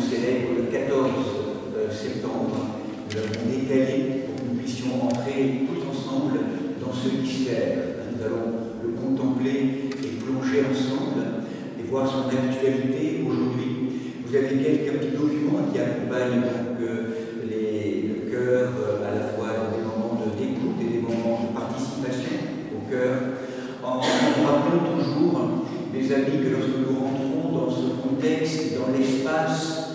célèbre le 14 septembre. Nous l'avons décalé pour que nous puissions entrer tous ensemble dans ce mystère. Nous allons le contempler et plonger ensemble et voir son actualité aujourd'hui. Vous avez quelques petits documents qui accompagnent donc le chœur à la fois dans des moments d'écoute et des moments de participation au chœur, en rappelant toujours, mes amis, que lorsque nous rentrons dans ce contexte, dans l'espace,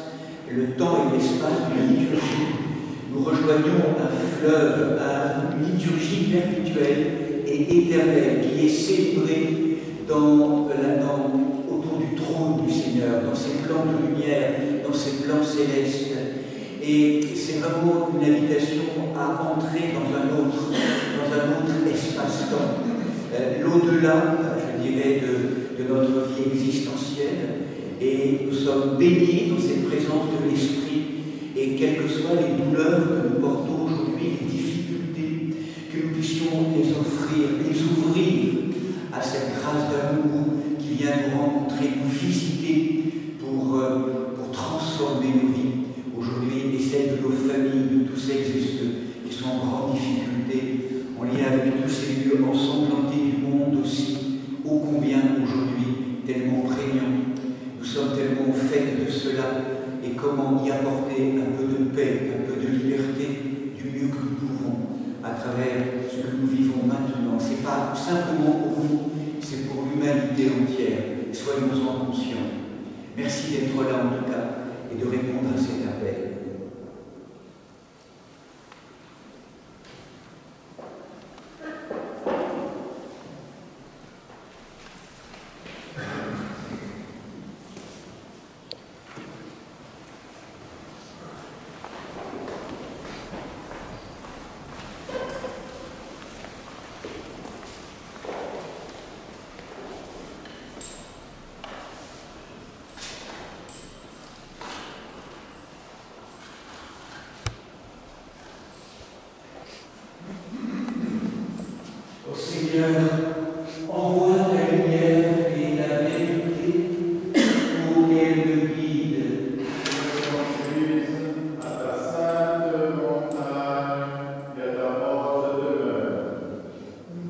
le temps et l'espace d'une liturgie, nous rejoignons un fleuve, une liturgie perpétuelle et éternelle qui est célébrée autour du trône du Seigneur, dans ses plans de lumière, dans ses plans célestes. Et c'est vraiment une invitation à entrer dans un autre espace-temps, l'au-delà, je dirais, de notre vie existentielle. Et nous sommes baignés dans cette présence de l'Esprit. Et quelles que soient les douleurs que nous portons aujourd'hui, les difficultés, que nous puissions les offrir, les ouvrir à cette grâce d'amour qui vient nous rencontrer, nous visiter pour transformer nos vies aujourd'hui et celles de nos familles, de tous celles et ceux qui sont en grande difficulté, en lien avec tous ces lieux ensanglantés du monde aussi, ô combien aujourd'hui tellement prégnants. Nous sommes tellement faits de cela. Et comment y apporter un peu de paix, un peu de liberté, du mieux que nous pouvons, à travers ce que nous vivons maintenant. Ce n'est pas simplement pour nous, c'est pour l'humanité entière. Soyons-en conscients. Merci d'être là en tout cas et de répondre à cet appel. Envoie ta lumière et la vérité pour qu'elle me guide. À ta sainte montagne et à ta porte demeure.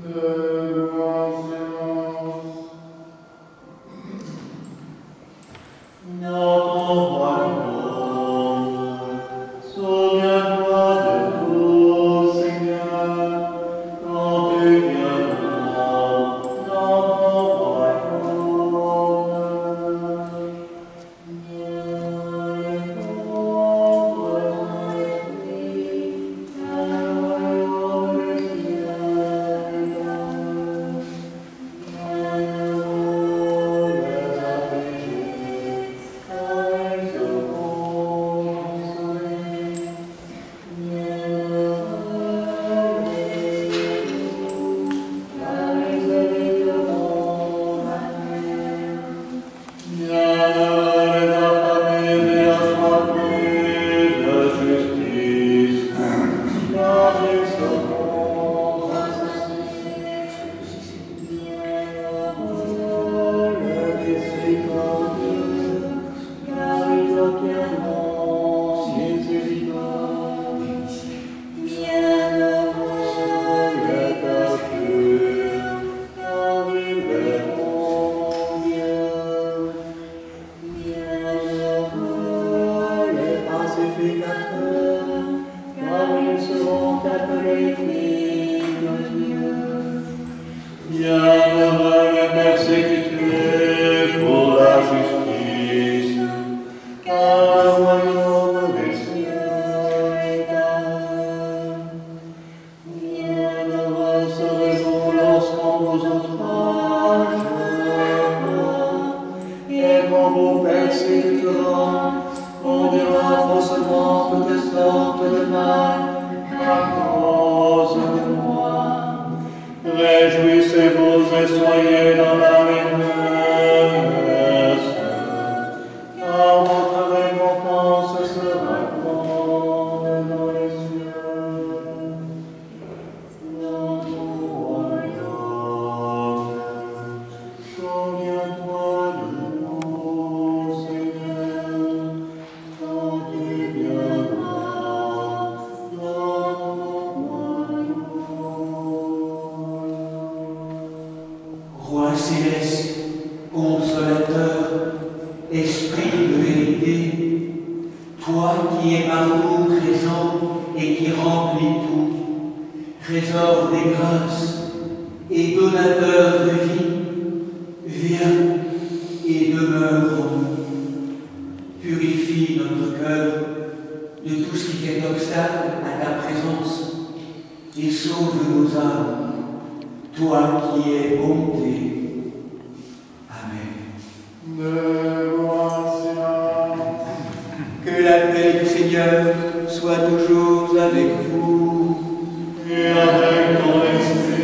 De conscience. Dans ton royaume, souviens-toi de tout, Seigneur, quand tu viendras dans ton royaume. Bienheureux les persécutés pour la justice, car le royaume des cieux est à eux. Bienheureux serez-vous lorsqu'on vous outragera et qu'on vous persécutera, qu'on dira faussement toutes sortes de mal à cause de moi. Réjouissez-vous et soyez dans la réjouissance, car votre récompense sera grande dans les cieux. Dans ton royaume, souviens-toi de nous, Seigneur, toi qui es partout présent et qui remplis tout, trésor des grâces et donateur de vie, viens et demeure en nous. Purifie notre cœur de tout ce qui fait obstacle à ta présence et sauve nos âmes, toi qui es bonté. Amen. Que la paix du Seigneur soit toujours avec vous. Et avec ton esprit.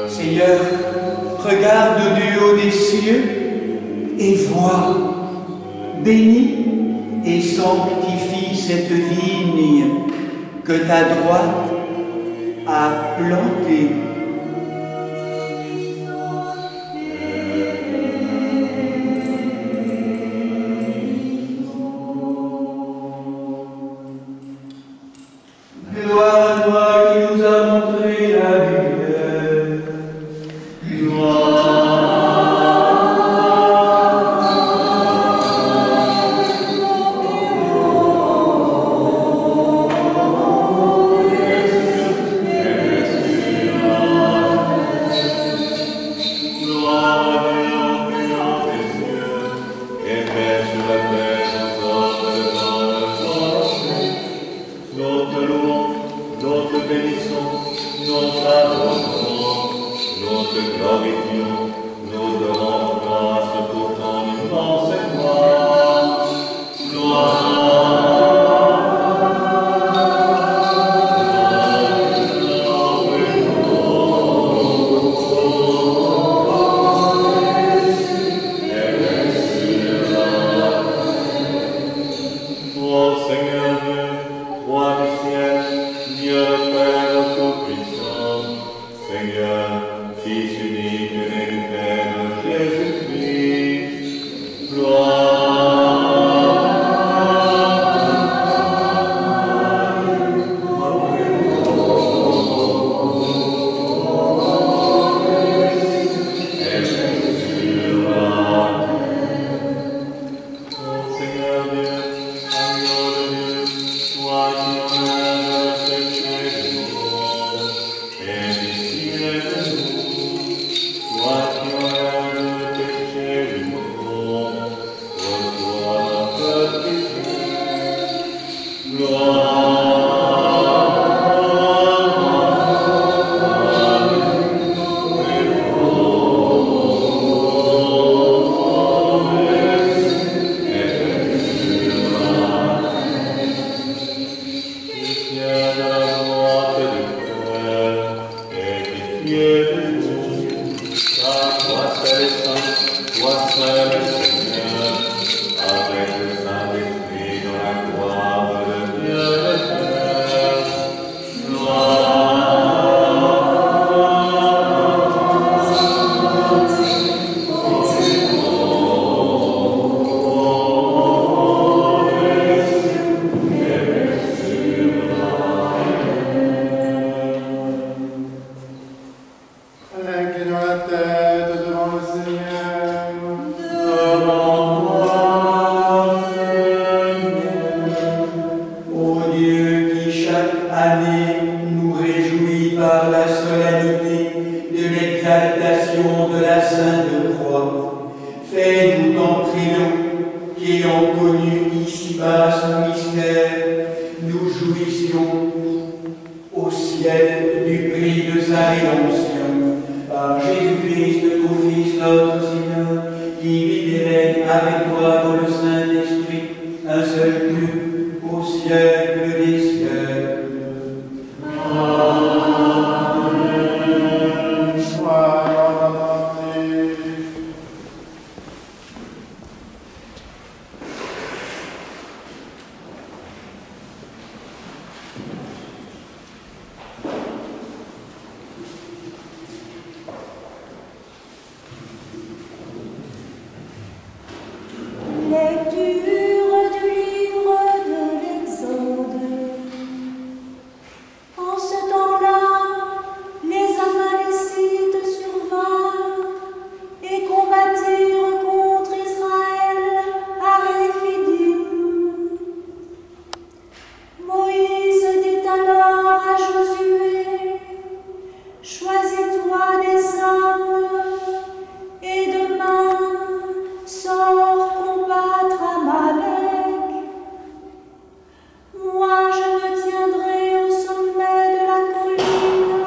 Seigneur, regarde du haut des cieux et vois, bénis et sanctifie cette vigne que ta droite a plantée. Gloire à toi qui nous a montré la lumière. Fils unique et nous réjouit par la solennité de l'exaltation de la Sainte Croix. Fais-nous ton prénom, qui ayant connu ici-bas son mystère, nous jouissions au ciel du prix de sa rédemption. Par Jésus-Christ, ton Fils, notre Seigneur, qui vit et règne avec toi dans le Saint-Esprit, un seul Dieu, au siècle des siècles. Lecture du livre de l'Exode. En ce temps-là, les Amalécites survinrent et combattirent contre Israël à Réphidim. Moïse dit alors à Josué: choisis-toi des hommes et demain sors combattre Amalek. Moi, je me tiendrai au sommet de la colline,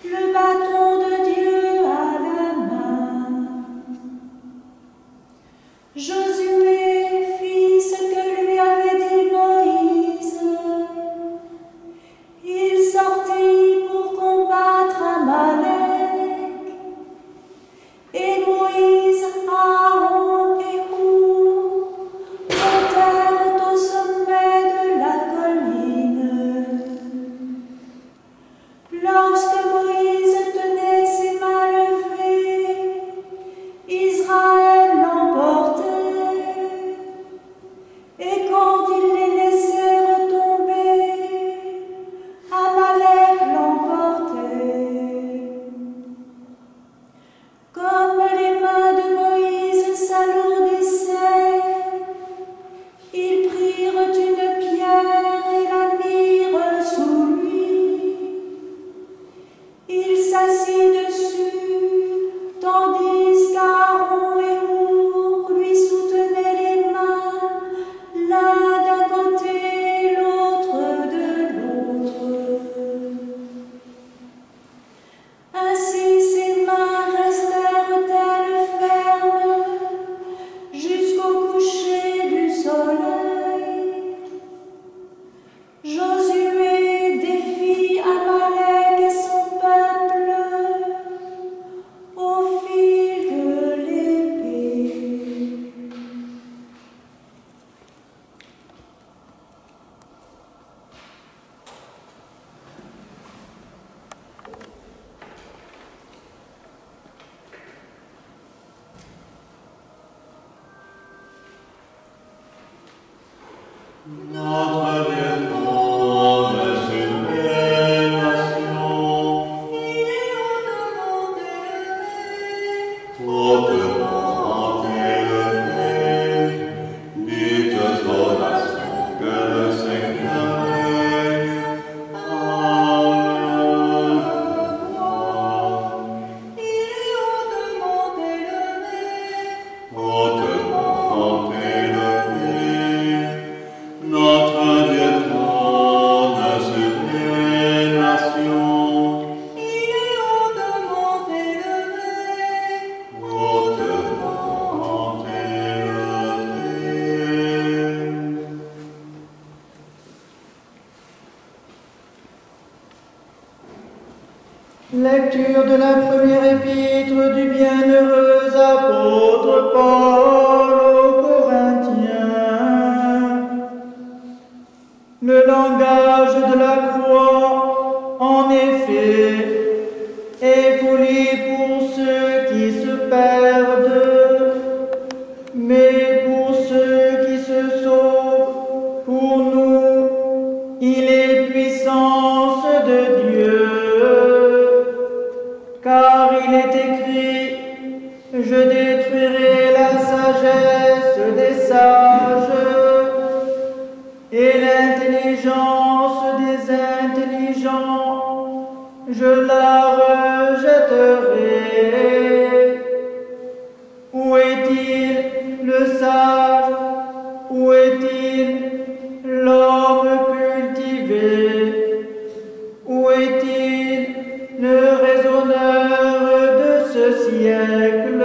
le bâton de Dieu à la main. Josué fit ce que lui avait dit Moïse. Il sortit pour combattre Amalek. Et Moïse, Aaron et Hur montèrent au sommet de la colline. Lorsque Moïse tenait ses mains levées, Israël l'emportait. Et quand il les laissait retomber, Amalek l'emportait. Comme les mains de Moïse s'alourdissaient, ils prirent une pierre et la mirent sous lui. Il s'assit dessus, tandis qu'Aaron et Hur lui soutenaient les mains, l'un d'un côté, l'autre de l'autre. Ainsi ses mains restèrent-elles fermes jusqu'au coucher du soleil. Josué défie Amalek et son peuple au fil de l'épée. Notre Dieu trône sur les nations, Il est hautement élevé. hautement élevé. Dites aux nations que le Seigneur règne. Alléluia. Il est hautement élevé. Hautement élevé. Notre Dieu trône sur les nations, Il est hautement élevé. hautement élevé. Lecture de la première épître du bienheureux apôtre Paul aux Corinthiens. Le langage de la croix, en effet, est folie pour ceux qui se perdent, mais pour ceux qui se sauvent, pour nous, il est puissance de Dieu. Car il est écrit: je détruirai la sagesse des sages et l'intelligence des intelligents. je la rejetterai. Où est-il le sage? Où est-il l'homme cultivé? Où est-il le raisonneur de ce siècle?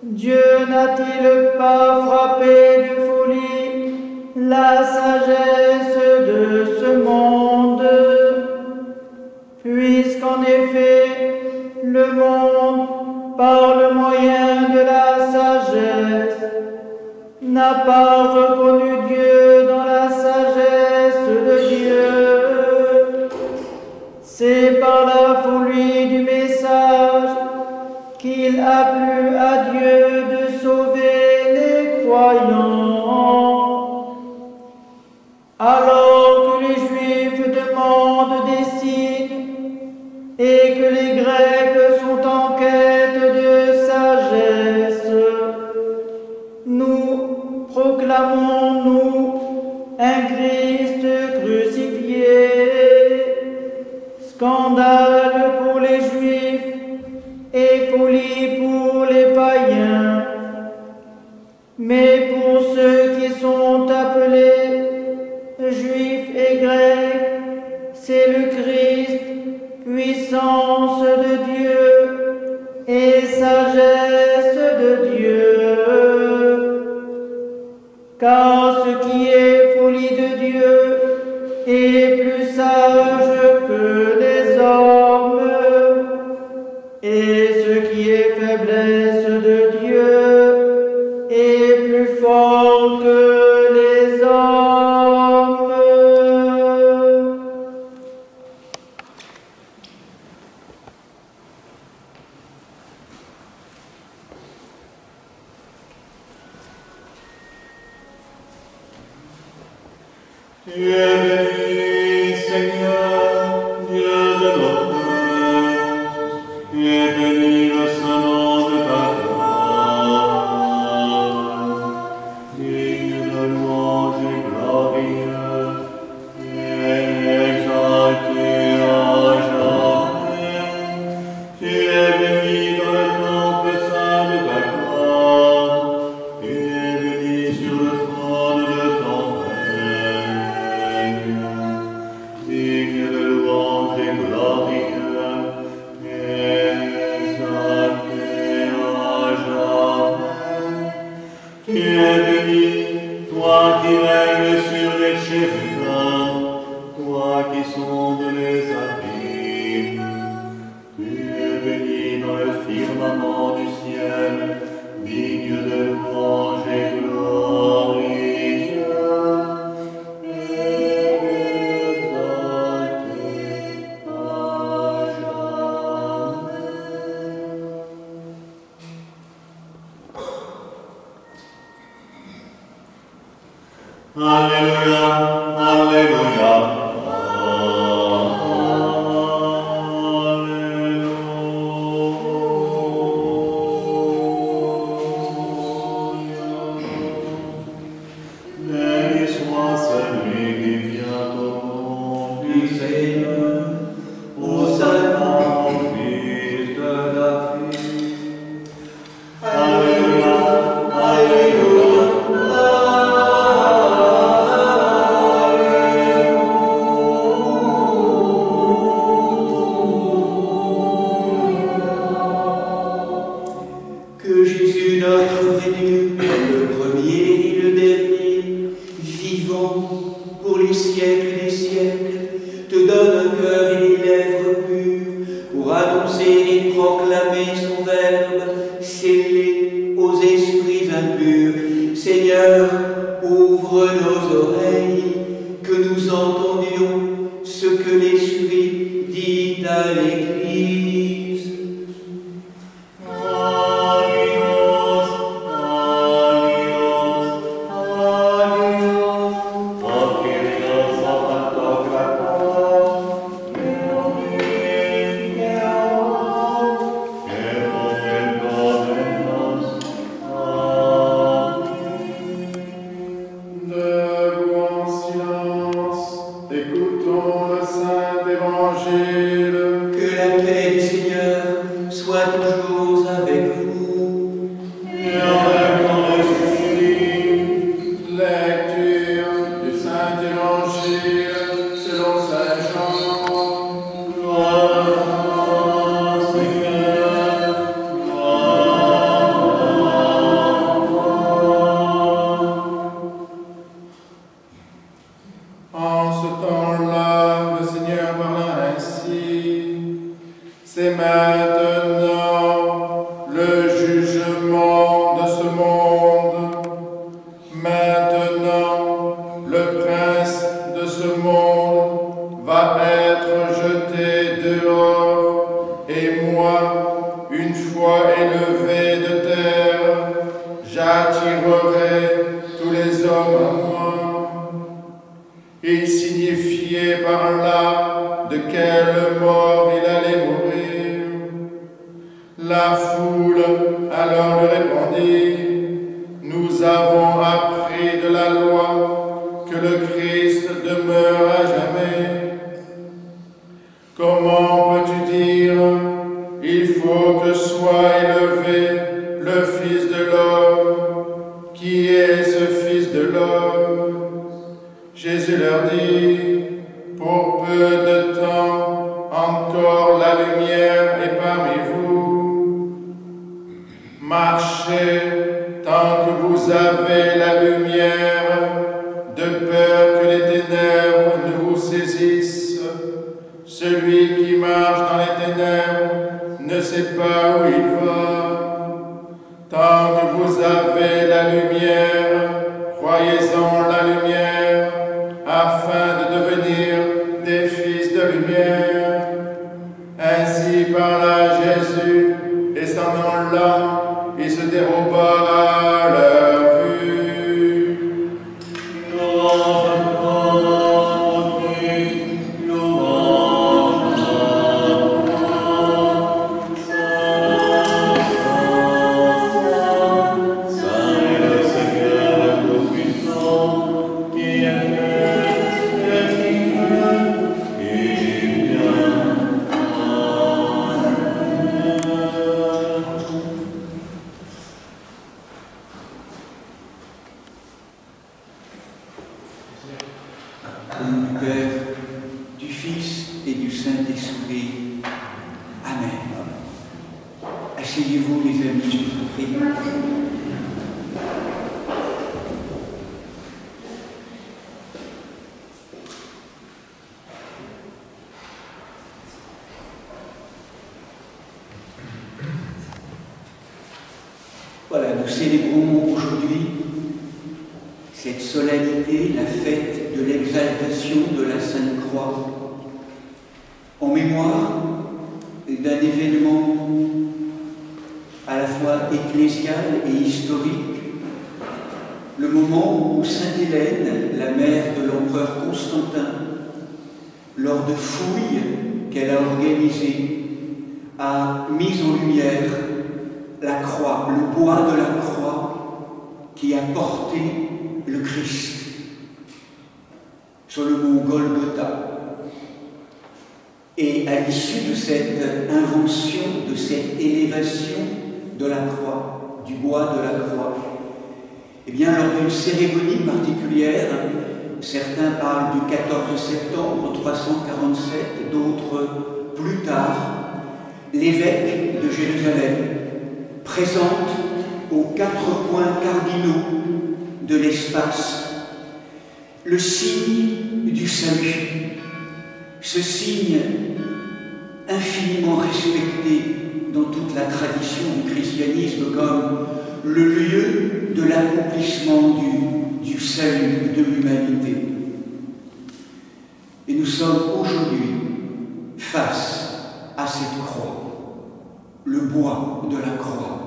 Dieu n'a-t-il pas frappé de folie la sagesse de ce monde? Puisqu'en effet, le monde, par le moyen de la sagesse, n'a pas reconnu Dieu dans la sagesse de Dieu. C'est par la folie du message qu'il a plu à Dieu de sauver les croyants. Alors que les Juifs demandent des signes et que les Grecs sont en quête de sagesse, nous proclamons, nous, un Christ crucifié, scandale pour les Juifs et folie pour les païens. Mais pour ceux qui sont appelés Juifs et Grecs, c'est le Christ, puissance de Dieu et sagesse de Dieu. Car ce qui est folie de Dieu est plus sage que les hommes, et ce qui est faiblesse de Dieu est plus fort que les hommes. Tu es béni, Seigneur, Dieu de notre Père. Tu es béni le Saint-Nom de ta gloire. Digne de louange et glorieux, et exalté à jamais. Tu es béni dans le temple saint de ta gloire. Tu es béni sur le trône de ton règne. Digne de louange et glorieux, exalté à jamais. Tu es béni, toi qui règnes sur les chérubins, toi qui sondes les abîmes. Tu es béni dans le firmament du ciel, digne de louange et glorieux. Alléluia, Alléluia, Alléluia. Béni soit celui qui vient au nom du Seigneur, Hosanna, fils de David. Alléluia, Alléluia. Que Jésus notre venu, le premier et le dernier, vivant pour les siècles des siècles, te donne un cœur et des lèvres pures pour annoncer et proclamer son verbe scellé aux esprits impurs. Seigneur, ouvre nos oreilles, que nous entendions ce que l'Esprit dit à l'Église. Debout en silence, Écoutons le Saint Évangile. Que la paix du Seigneur soit toujours avec vous. Et avec ton esprit. Lecture du Saint Évangile selon Saint Jean. Gloire à toi, Seigneur. Gloire à toi. En ce temps-là, le Seigneur parla ainsi. C'est maintenant le jugement de ce monde. Maintenant, le prince de ce monde va être jeté dehors. Et moi, une fois élevé de terre, j'attirerai tous les hommes à moi. Il signifiait par là de quelle mort il allait mourir. La foule alors lui répondit: Nous avons appris de la loi que le Christ demeure à jamais. Comment peux-tu dire: Il faut que soit élevé le Fils de l'homme? Qui est ce Fils de l'homme? Jésus leur dit: Pour peu de temps encore la lumière est parmi vous. Marchez tant que vous avez la lumière, de peur que les ténèbres ne vous saisissent. Celui qui marche dans les ténèbres ne sait pas où il va. Tant que vous avez la lumière, croyez-en la lumière, afin de devenir des fils de lumière. Ainsi parla Jésus, et s'en allant là, il se déroba à leur vue. Louange à toi, Christ, louange à toi. Saint est le Seigneur le Tout-Puissant, qui est Au nom du Père, du Fils et du Saint-Esprit. Amen. Asseyez-vous, les amis, je vous prie. Voilà, nous célébrons aujourd'hui cette solennité, la fête de l'exaltation de la Sainte Croix, en mémoire d'un événement à la fois ecclésial et historique, le moment où Sainte Hélène, la mère de l'empereur Constantin, lors de fouilles qu'elle a organisées, a mis en lumière la croix, le bois de la croix qui a porté le Christ sur le mont Golgotha. Et à l'issue de cette invention, de cette élévation de la croix, du bois de la croix, eh bien, lors d'une cérémonie particulière, certains parlent du 14 septembre 347, d'autres plus tard, l'évêque de Jérusalem présente aux 4 points cardinaux de l'espace le signe du salut, ce signe infiniment respecté dans toute la tradition du christianisme comme le lieu de l'accomplissement du salut de l'humanité. Et nous sommes aujourd'hui face à cette croix, le bois de la croix,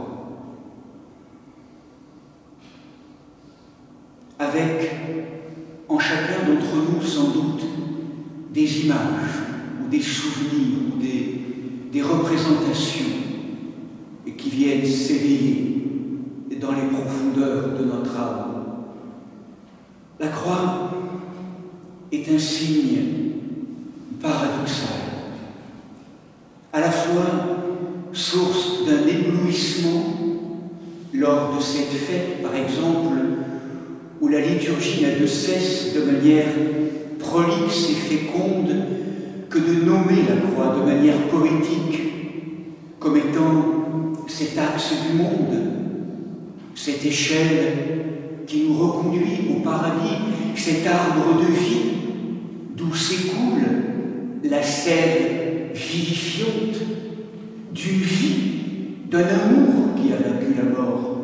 avec en chacun d'entre nous sans doute des images ou des souvenirs ou des représentations et qui viennent s'éveiller dans les profondeurs de notre âme. La croix, est un signe paradoxal, à la fois source d'un éblouissement lors de cette fête, par exemple, où la liturgie n'a de cesse, de manière prolixe et féconde, que de nommer la croix de manière poétique comme étant cet axe du monde, cette échelle qui nous reconduit au paradis, cet arbre de vie d'où s'écoule la sève vivifiante d'une vie, d'un amour qui a vaincu la mort.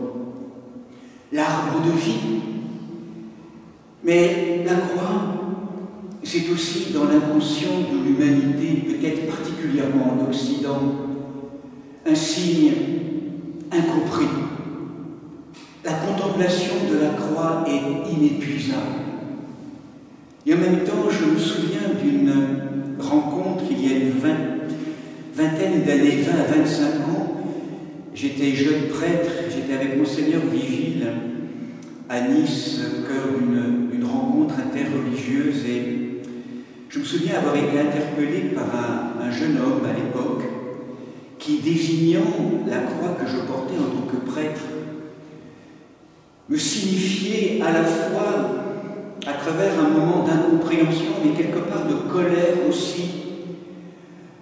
L'arbre de vie. Mais la croix, c'est aussi dans l'inconscient de l'humanité, peut-être particulièrement en Occident, un signe incompris. La contemplation de la croix est inépuisable. Et en même temps, je me souviens d'une rencontre il y a une vingtaine d'années, 20 à 25 ans. J'étais jeune prêtre, j'étais avec Monseigneur Vigile à Nice, au cœur d'une rencontre interreligieuse, et je me souviens avoir été interpellé par un jeune homme à l'époque qui, désignant la croix que je portais en tant que prêtre, me signifiait à la fois, à travers un moment d'incompréhension, mais quelque part de colère aussi,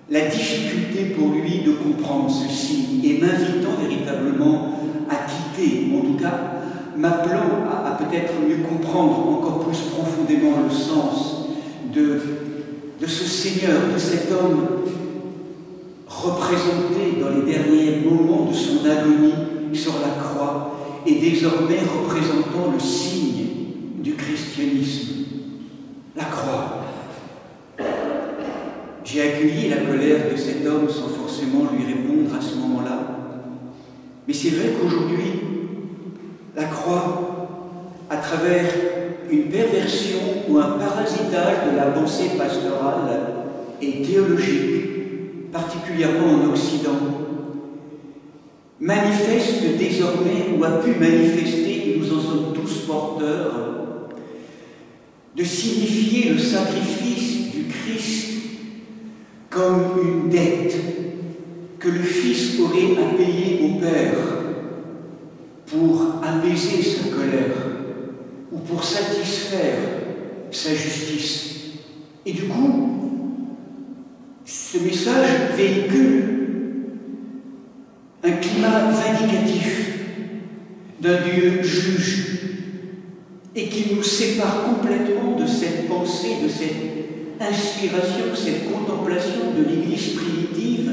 la difficulté pour lui de comprendre ceci, et m'invitant véritablement à quitter, en tout cas m'appelant à peut-être mieux comprendre encore plus profondément le sens de ce Seigneur, de cet homme représenté dans les derniers moments de son agonie sur la croix, et désormais représentant le signe du christianisme, la croix. J'ai accueilli la colère de cet homme sans forcément lui répondre à ce moment-là. Mais c'est vrai qu'aujourd'hui, la croix, à travers une perversion ou un parasitage de la pensée pastorale et théologique, particulièrement en Occident, manifeste désormais, ou a pu manifester, et nous en sommes tous porteurs, de signifier le sacrifice du Christ comme une dette que le Fils aurait à payer au Père pour apaiser sa colère ou pour satisfaire sa justice. Et du coup, ce message véhicule un climat vindicatif d'un Dieu juge et qui nous sépare complètement de cette pensée, de cette inspiration, cette contemplation de l'Église primitive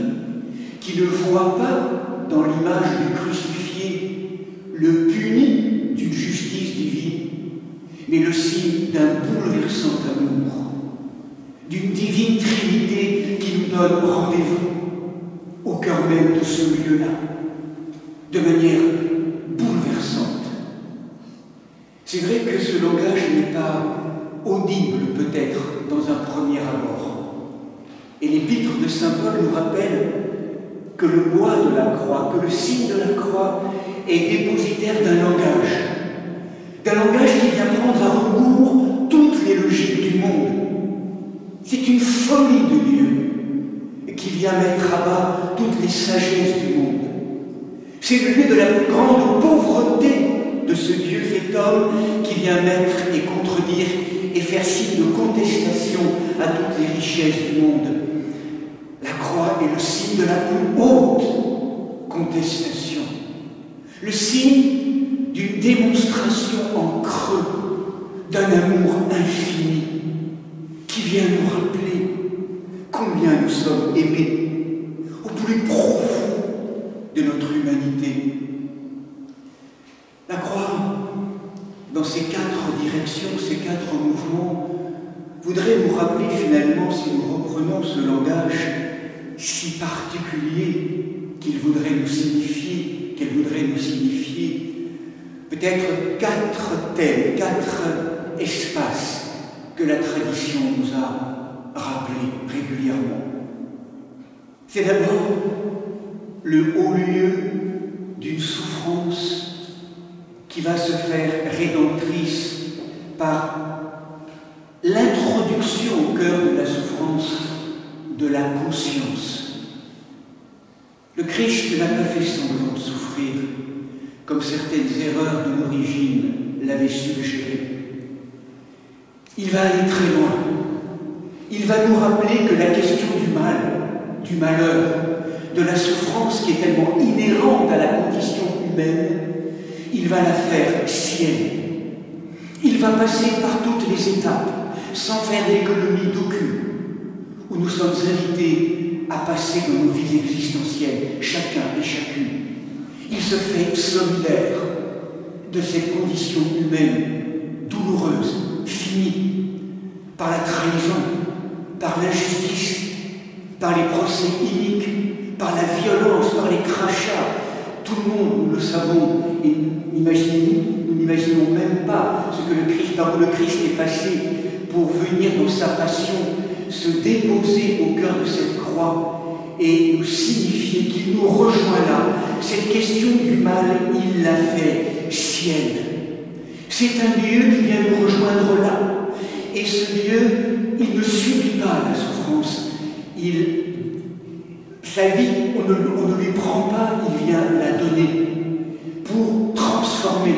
qui ne voit pas dans l'image du crucifié le puni d'une justice divine, mais le signe d'un bouleversant amour, d'une divine Trinité qui nous donne rendez-vous au cœur même de ce lieu-là, de manière bouleversante. C'est vrai que ce langage n'est pas audible peut-être dans un premier abord. Et l'épître de saint Paul nous rappelle que le bois de la croix, que le signe de la croix est dépositaire d'un langage qui vient prendre à rebours toutes les logiques du monde. C'est une folie de Dieu qui vient mettre à bas toutes les sagesses du monde. C'est le lieu de la plus grande pauvreté de ce Dieu fait homme qui vient mettre et contredire et faire signe de contestation à toutes les richesses du monde. La croix est le signe de la plus haute contestation, le signe d'une démonstration en creux d'un amour infini qui vient nous rappeler combien nous sommes aimés au plus profond de notre humanité. La croix, dans ces 4 directions, ces 4 mouvements, voudrait nous rappeler finalement, si nous reprenons ce langage si particulier qu'il voudrait nous signifier, qu'elle voudrait nous signifier, peut-être 4 thèmes, 4 espaces que la tradition nous a rappelés régulièrement. C'est d'abord le haut lieu d'une souffrance qui va se faire rédemptrice par l'introduction fonction au cœur de la souffrance de la conscience. Le Christ n'a pas fait semblant de souffrir, comme certaines erreurs de l'origine l'avaient suggéré. Il va aller très loin. Il va nous rappeler que la question du mal, du malheur, de la souffrance qui est tellement inhérente à la condition humaine, il va la faire sienne. Il va passer par toutes les étapes, sans faire d'économie d'aucune, où nous sommes invités à passer dans nos vies existentielles, chacun et chacune. Il se fait solidaire de cette condition humaine douloureuse, finie, par la trahison, par l'injustice, par les procès iniques, par la violence, par les crachats. Tout le monde, nous le savons, et nous n'imaginons même pas ce que le Christ, par où le Christ est passé pour venir dans sa passion, se déposer au cœur de cette croix et nous signifier qu'il nous rejoint là. Cette question du mal, il l'a fait sienne. C'est un Dieu qui vient nous rejoindre là. Et ce Dieu, il ne subit pas la souffrance. Sa vie, on ne lui prend pas, il vient la donner pour transformer,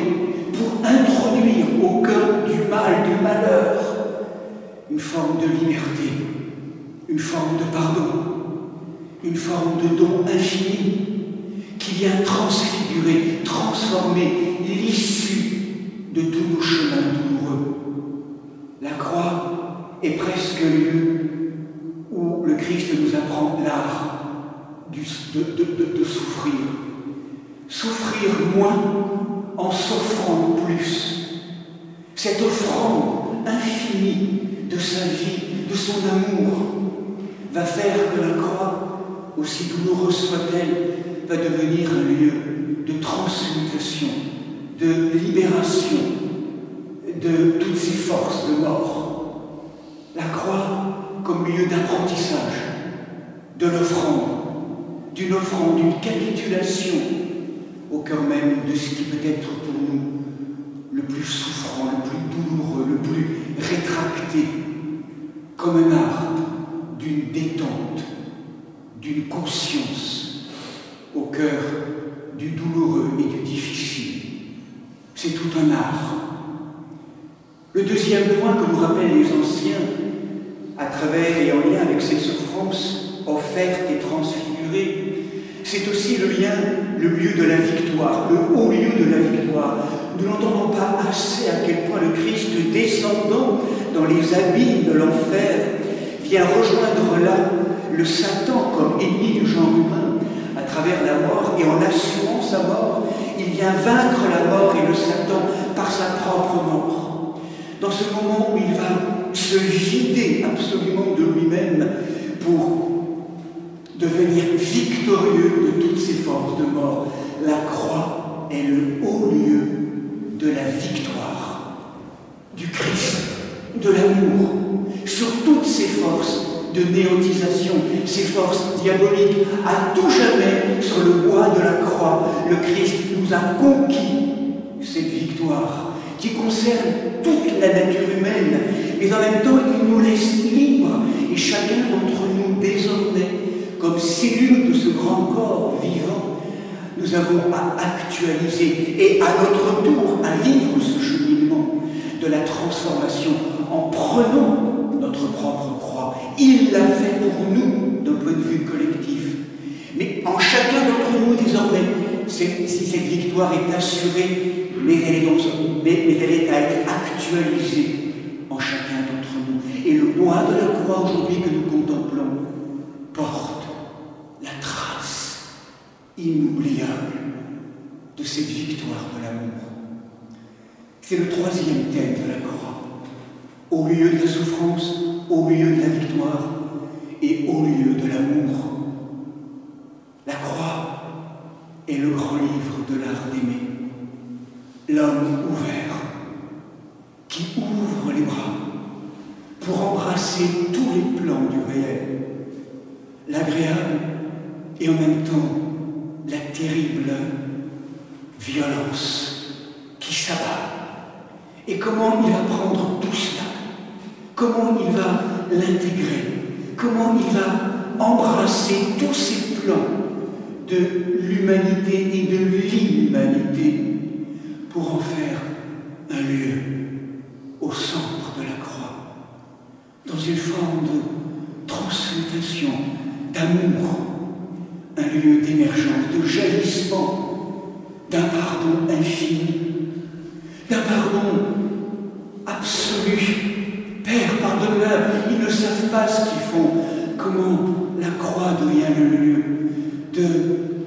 pour introduire au cœur du mal, du malheur, une forme de liberté, une forme de pardon, une forme de don infini qui vient transfigurer, transformer l'issue de tous nos chemins douloureux. La croix est presque le lieu où le Christ nous apprend l'art de souffrir. Souffrir moins en s'offrant plus. Cette offrande infinie de sa vie, de son amour, va faire que la croix, aussi douloureuse soit-elle, va devenir un lieu de transmutation, de libération de toutes ces forces de mort. La croix comme lieu d'apprentissage, de l'offrande, d'une capitulation au cœur même de ce qui peut être pour nous le plus souffrant, le plus douloureux, le plus rétracté, comme un art d'une détente, d'une conscience au cœur du douloureux et du difficile. C'est tout un art. Le deuxième point que nous rappellent les anciens, à travers et en lien avec cette souffrance offerte et transfigurée, c'est aussi le lieu de la victoire, le haut lieu de la victoire. Nous n'entendons pas assez à quel point le Christ, descendant dans les abîmes de l'enfer, vient rejoindre là le Satan comme ennemi du genre humain à travers la mort, et en assumant sa mort, il vient vaincre la mort et le Satan par sa propre mort. Dans ce moment où il va se vider absolument de lui-même pour devenir victorieux de toutes ces forces de mort, la croix est le haut lieu de la victoire du Christ, de l'amour, sur toutes ces forces de néotisation, ces forces diaboliques. À tout jamais, sur le bois de la croix, le Christ nous a conquis cette victoire qui concerne toute la nature humaine, mais en même temps, il nous laisse libres, et chacun d'entre nous, désormais, comme cellule de ce grand corps vivant, nous avons à actualiser et à notre tour à vivre ce cheminement de la transformation en prenant notre propre croix. Il l'a fait pour nous d'un point de vue collectif. Mais en chacun d'entre nous, désormais, si cette victoire est assurée, mais elle est à être actualisée en chacun d'entre nous. Et le bois de la croix aujourd'hui que nous contemplons porte la trace inoubliable de cette victoire de l'amour. C'est le troisième thème de la croix. Au milieu de la souffrance, au milieu de la victoire et au milieu de l'amour. La croix est le grand livre de l'art d'aimer. L'homme ouvert, qui ouvre les bras pour embrasser tous les plans du réel, l'agréable et en même temps la terrible violence qui s'abat. Et comment il va prendre tout cela? comment il va l'intégrer, comment il va embrasser tous ces plans de l'humanité et de l'inhumanité pour en faire un lieu au centre de la croix, dans une forme de transmutation, d'amour, un lieu d'émergence, de jaillissement, d'un pardon infini, d'un pardon absolu. Père, pardonne-leur, ils ne savent pas ce qu'ils font. Comment la croix devient le lieu de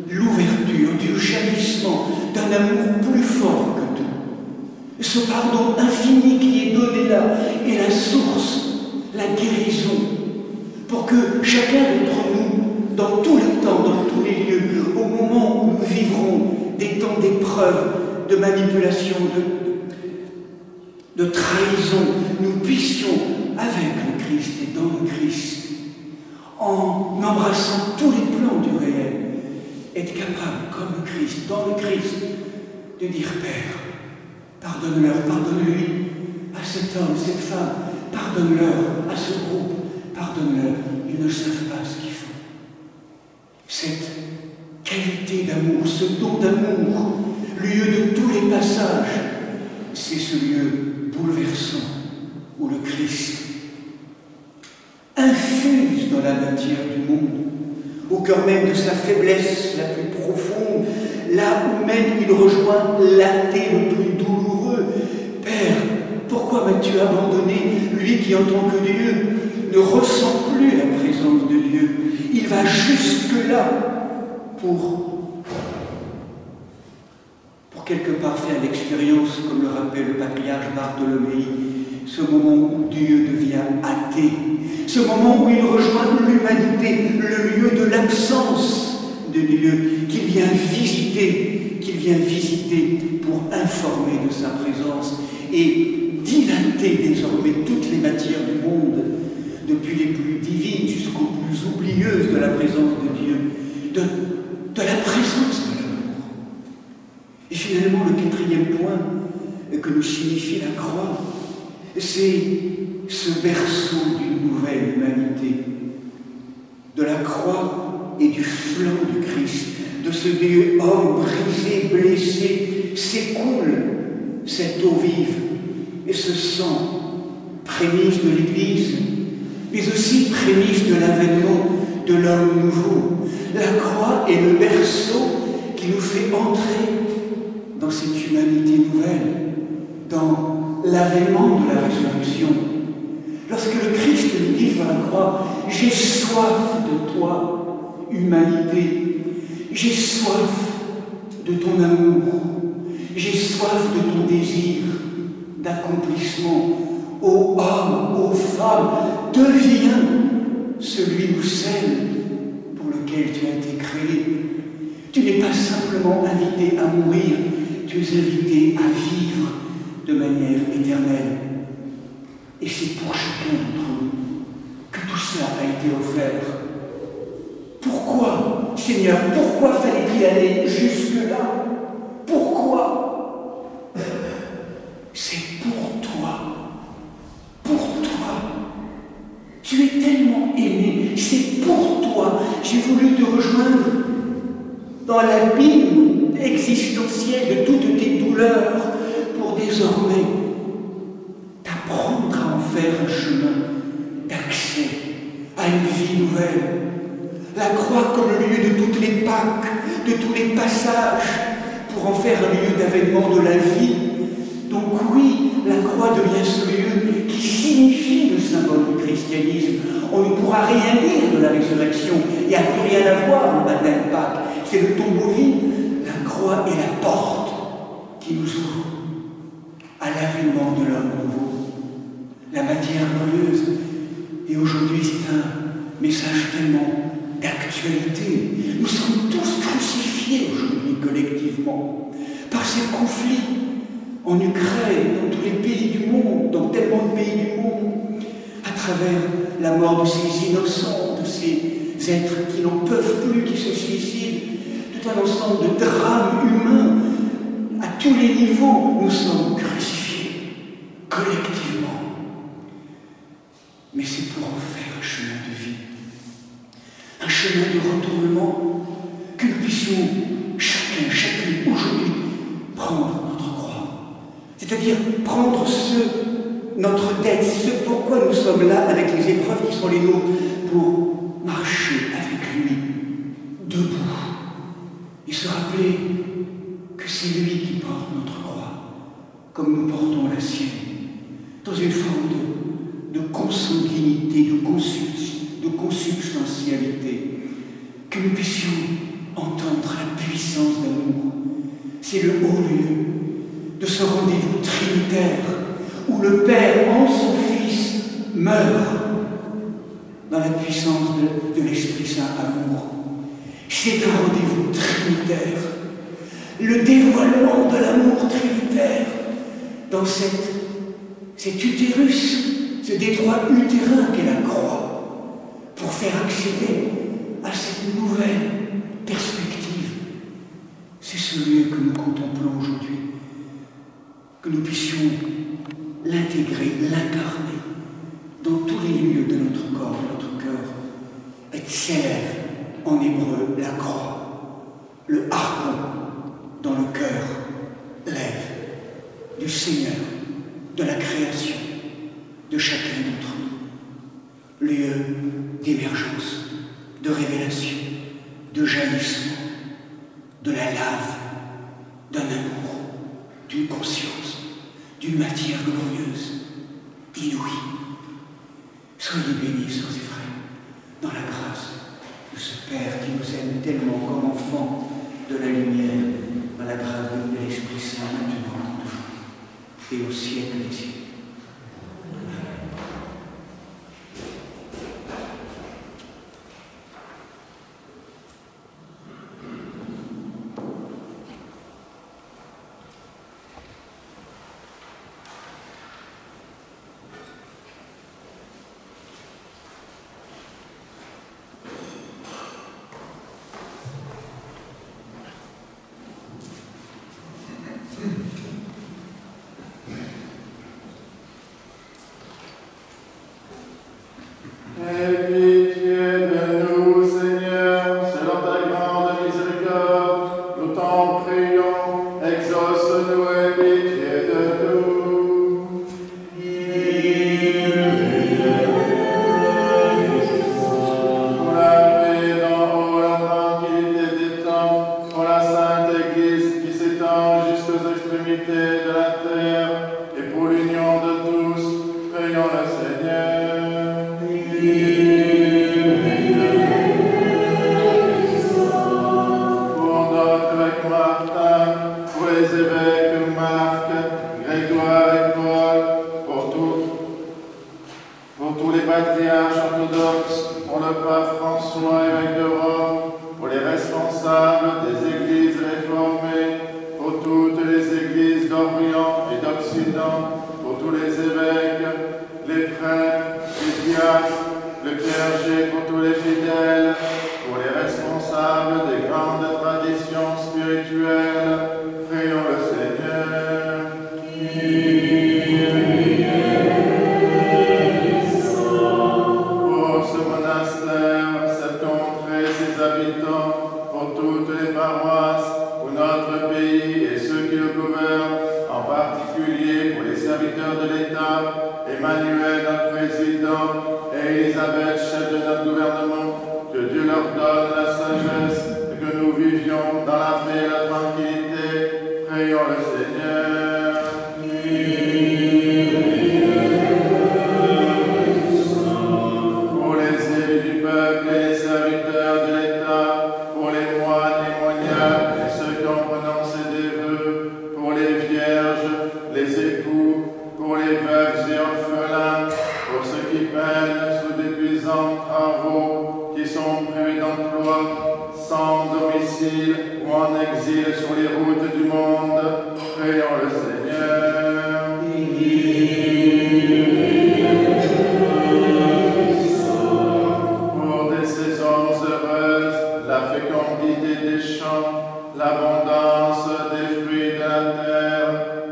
l'ouverture, du jaillissement, d'un amour plus fort que tout. Ce pardon infini qui est donné là est la source, la guérison, pour que chacun d'entre nous, dans tous les temps, dans tous les lieux, au moment où nous vivrons des temps d'épreuve, de manipulation, de trahison, nous puissions, avec le Christ et dans le Christ, en embrassant tous les plans du réel, être capable, comme le Christ, dans le Christ, de dire « Père, pardonne-leur, pardonne-lui à cet homme, cette femme, pardonne-leur à ce groupe, pardonne-leur, ils ne savent pas ce qu'ils font. » Cette qualité d'amour, ce don d'amour, lieu de tous les passages, c'est ce lieu bouleversant où le Christ infuse dans la matière du monde, au cœur même de sa faiblesse la plus profonde, là où même il rejoint l'athée le plus douloureux. Père, pourquoi m'as-tu abandonné, lui qui en tant que Dieu ne ressent plus la présence de Dieu? Il va jusque-là pour quelque part faire l'expérience, comme le rappelle le patriarche Bartholoméi, ce moment où Dieu devient athée, ce moment où il rejoint l'humanité, le lieu de l'absence de Dieu, qu'il vient visiter pour informer de sa présence et dilater désormais toutes les matières du monde, depuis les plus divines jusqu'aux plus oublieuses de la présence de Dieu, de la présence de l'amour. Et finalement, le quatrième point que nous signifie la croix, c'est ce berceau d'une nouvelle humanité, de la croix et du flanc du Christ, de ce Dieu homme brisé, blessé, s'écoule cette eau vive et ce sang, prémisse de l'Église, mais aussi prémisse de l'avènement de l'homme nouveau. La croix est le berceau qui nous fait entrer dans cette humanité nouvelle, dans l'avènement de la résurrection. Lorsque le Christ nous dit sur la croix « J'ai soif de toi, humanité, j'ai soif de ton amour, j'ai soif de ton désir d'accomplissement, ô homme, ô femme, deviens celui ou celle pour lequel tu as été créé. Tu n'es pas simplement invité à mourir, tu es invité à vivre de manière éternelle. Et c'est pour chacun d'entre nous que tout cela a été offert. Pourquoi, Seigneur, pourquoi fallait-il aller jusque-là? Pourquoi? C'est pour toi. Pour toi. Tu es tellement aimé. C'est pour toi. J'ai voulu te rejoindre dans l'abîme existentiel de toutes tes douleurs pour désormais t'apprendre à en faire un chemin d'accès à une vie nouvelle. La croix comme le lieu de toutes les Pâques, de tous les passages, pour en faire un lieu d'avènement de la vie. Donc oui, la croix devient ce lieu qui signifie le symbole du christianisme. On ne pourra rien dire de la résurrection, il n'y a plus rien à voir au baptême Pâques. C'est le tombeau vide. La croix est la porte qui nous ouvre à l'avènement de l'homme nouveau, la matière glorieuse. Et aujourd'hui, c'est un message tellement d'actualité. Nous sommes tous crucifiés aujourd'hui collectivement par ces conflits en Ukraine, dans tous les pays du monde, dans tellement de pays du monde, à travers la mort de ces innocents, de ces êtres qui n'en peuvent plus, qui se suicident, tout un ensemble de drames humains. À tous les niveaux, nous sommes crucifiés collectivement. mais c'est pour en faire un chemin de vie, un chemin de retournement, que nous puissions chacune, aujourd'hui, prendre notre croix. C'est-à-dire prendre notre dette, ce pourquoi nous sommes là avec les épreuves qui sont les nôtres, pour marcher avec lui, debout, et se rappeler que c'est lui qui porte notre croix, comme nous portons la sienne, dans une forme de consanguinité, de consubstantialité, que nous puissions entendre la puissance d'amour. C'est le haut lieu de ce rendez-vous trinitaire où le Père en son Fils meurt dans la puissance de l'Esprit Saint amour. C'est un rendez-vous trinitaire, le dévoilement de l'amour trinitaire dans cet utérus, ce détroit utérin qu'est la croix, pour faire accéder à cette nouvelle perspective. C'est ce lieu que nous contemplons aujourd'hui, que nous puissions l'intégrer, l'incarner dans tous les lieux de notre corps, de notre cœur. Et s'élève en hébreu la croix, le harpon dans le cœur, lève du Seigneur, de la création, de chacun d'entre nous. Lieu d'émergence, de révélation, de jaillissement, de la lave, d'un amour, d'une conscience, d'une matière glorieuse, inouïe. Soyez bénis, sœurs et frères, dans la grâce de ce Père qui nous aime tellement comme enfants de la lumière, dans la grâce de l'Esprit Saint maintenant, toujours, et au siècle des siècles.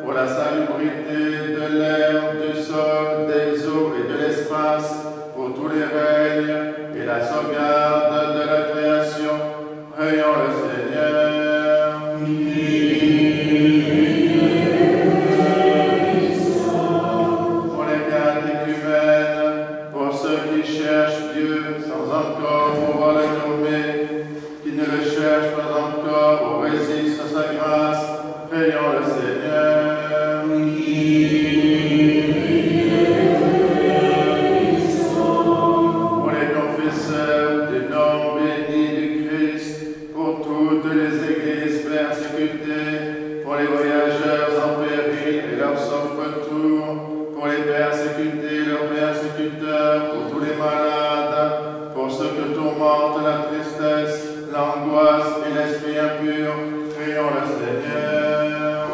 Pour la salubrité de l'air, du sol, des eaux et de l'espace, et la sauvegarde de la création. Prions le Seigneur. Pour les catéchumènes, pour ceux qui cherchent Dieu sans encore pouvoir le nommer, qui ne le cherchent pas encore ou résistent à sa grâce, prions le Seigneur. Pour les confesseurs du nom béni du Christ, pour toutes les églises persécutées, pour les voyageurs en péril et leur sauf retour, pour les persécutés, leurs persécuteurs, pour tous les malades, pour ceux que tourmente la tristesse, l'angoisse et l'esprit impur, prions le Seigneur.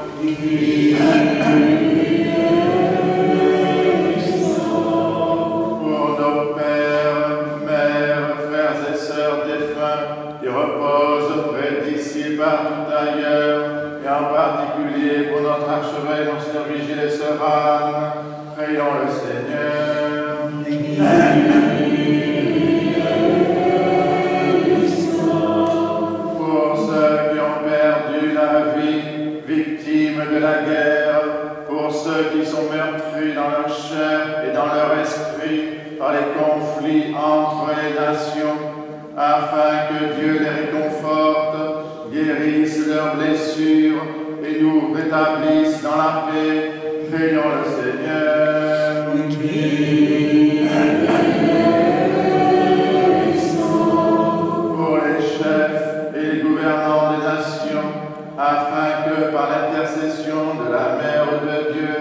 Pour nos pères, mères, frères et sœurs défunts qui reposent près d'ici et partout ailleurs, et en particulier pour notre archevêque, Monseigneur Vigile et Sœur Anne, prions le Seigneur. Pour ceux qui ont perdu la vie, victimes de la guerre, pour ceux qui sont meurtris dans leur chair et dans leur esprit par les conflits entre les nations, afin que Dieu les réconforte, guérisse leurs blessures et nous rétablisse dans la paix, prions le Seigneur. Pour les chefs et les gouvernants des nations, afin que par l'intercession de la Mère de Dieu,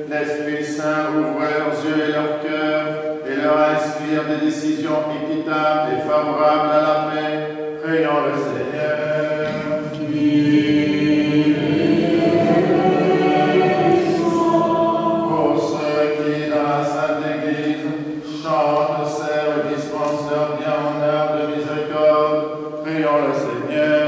l'Esprit Saint ouvre leurs yeux et leurs cœurs et leur inspire des décisions équitables et favorables à la paix, prions le Seigneur. Pour ceux qui, dans la Sainte Église, chantent, servent, dispensent leur bien en heure de miséricorde, prions le Seigneur.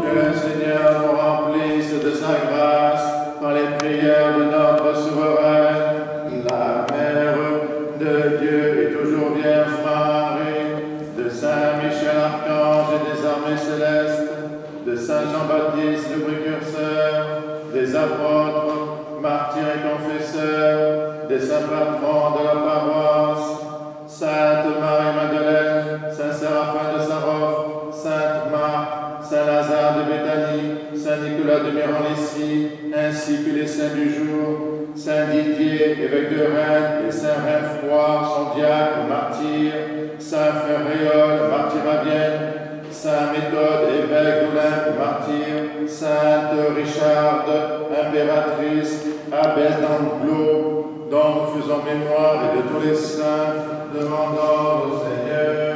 Que le Seigneur nous remplisse de sa grâce par les prières de notre souveraine, la Mère de Dieu et toujours Vierge Marie, de Saint Michel Archange et des armées célestes, de Saint Jean-Baptiste le précurseur, des apôtres, martyrs et confesseurs, des saints patrons de la paroisse, Sainte Marie-Madeleine, Saint Séraphin de Sarov, Sainte Marthe, Saint Lazare de Béthanie, Saint Nicolas de Mérancy, ainsi que les saints du jour, Saint Didier, évêque de Rennes, et Saint Rainfroid, son diacre, martyr, Saint Ferréol, martyr à Vienne, Saint Méthode, évêque d'Olympe, martyr, Sainte Richarde, impératrice, abbesse d'Anglo, dont nous faisons mémoire, et de tous les saints, demandons au Seigneur.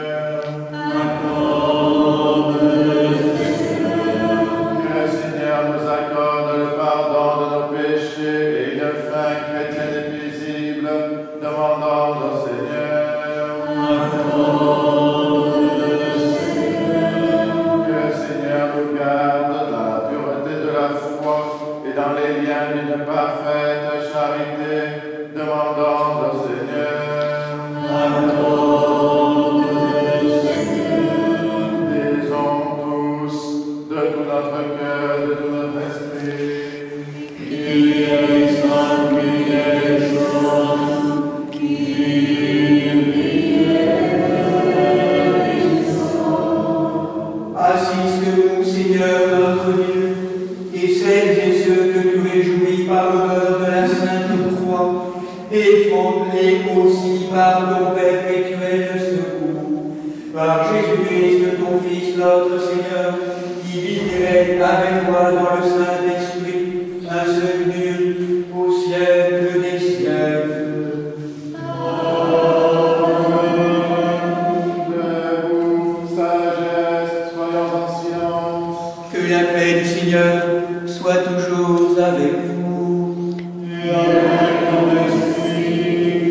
Que le Seigneur nous accorde le pardon de nos péchés et une fin chrétienne et paisible, demandons au Seigneur. Que le Seigneur nous garde dans la pureté de la foi et dans les liens d'une parfaite charité, demandons au Seigneur. Disons tous de tout notre cœur, de tout notre esprit. Assiste-nous, Seigneur notre Dieu, et celles et ceux que tu réjouis par l'honneur de la Sainte Croix, défends-les aussi par ton perpétuel secours. Par Jésus-Christ, ton Fils, notre Seigneur, qui vit et règne avec toi dans le Saint-Esprit, un seul Dieu, au siècle des siècles. Que la paix du Seigneur soit toujours avec vous. Et avec ton esprit,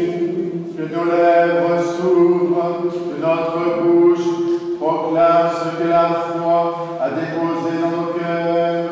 que nos lèvres s'ouvrent, que notre bouche proclame ce que la foi a déposé dans nos cœurs.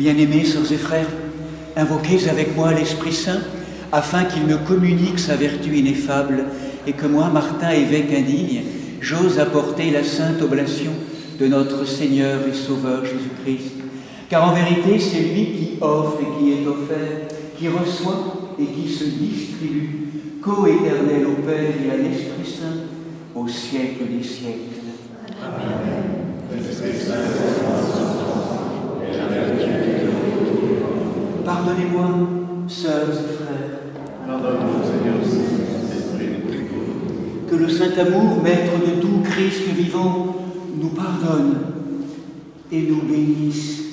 Bien-aimés, sœurs et frères, invoquez avec moi l'Esprit Saint, afin qu'il me communique sa vertu ineffable, et que moi, Martin, évêque indigne, j'ose apporter la sainte oblation de notre Seigneur et Sauveur Jésus-Christ. Car en vérité, c'est lui qui offre et qui est offert, qui reçoit et qui se distribue, co-éternel au Père et à l'Esprit Saint, au siècle des siècles. Amen. Pardonnez-moi, sœurs et frères. Pardonne-nous, Seigneur, Saint-Esprit. Que le saint amour, maître de tout Christ vivant, nous pardonne et nous bénisse.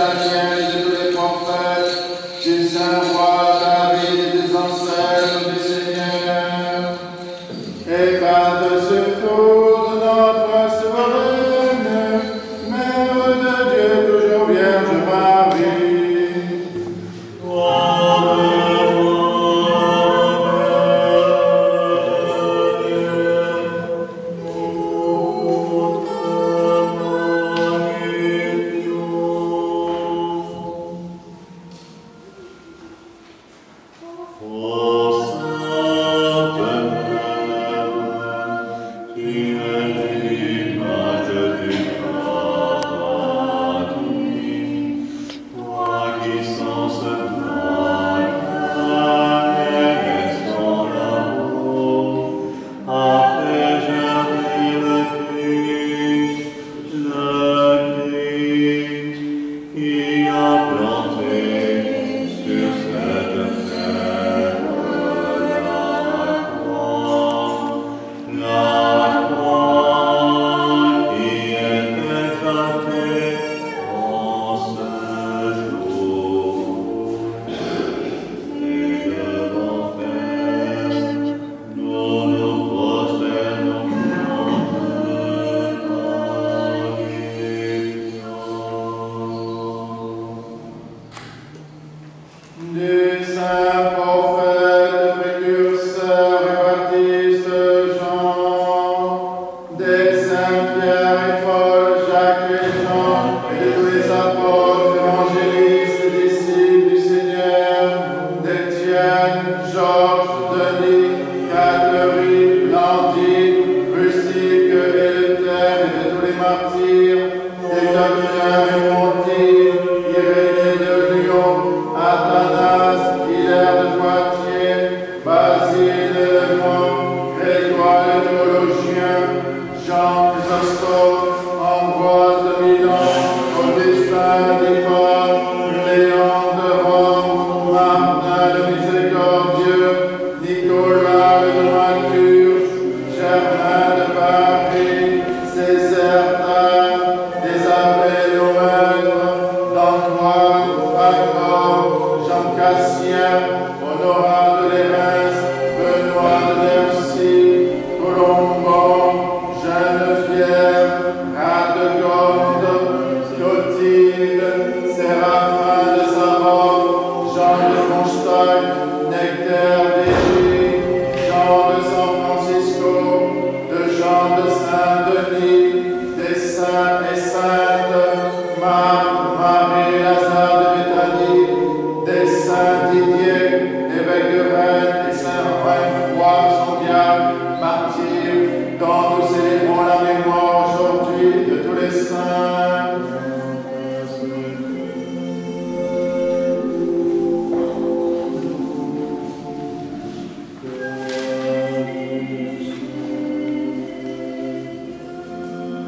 Daniel et de tous les prophètes, du saint roi David et des ancêtres du Seigneur, et par de secours de notre souveraine, Mère de Dieu, toujours Vierge Marie.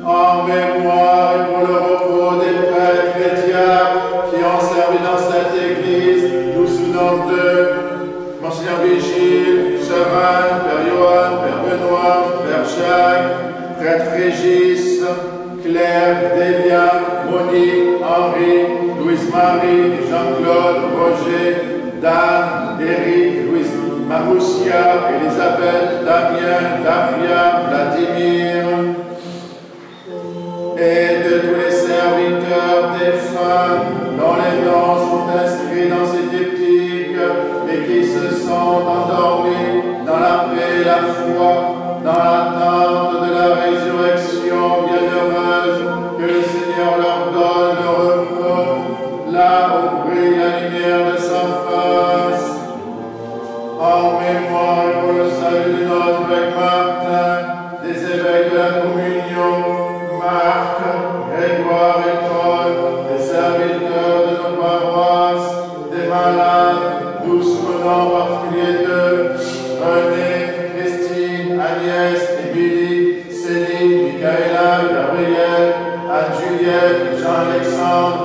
En mémoire et pour le repos des prêtres et diacres qui ont servi dans cette église, nous souvenons d'eux, Monseigneur Vigile, Serein, Père Johan, Père Benoît, Père Jacques, Prêtre Régis, Claire, Delia, Monique, Henri, Louise-Marie, Jean-Claude, Roger, Dan, Éric, Louise Maroussia, Elisabeth, Damien, Daria, Vladimir, et de tous les serviteurs défunts dont les noms sont inscrits dans ces diptyques et qui se sont endormis dans la paix et la foi, dans l'attente de la résurrection bienheureuse, que le Seigneur leur donne le repos, là où brille la lumière de sa face. En mémoire et pour le salut de notre évêque Martin, des évêques de la communion, Marc, Grégoire et Paul, des serviteurs de nos paroisses, des malades, nous souvenons en particulier de René, Christine, Agnès, Émilie, Céline, Michaela, Gabriel, Anne-Juliette, Jean-Alexandre,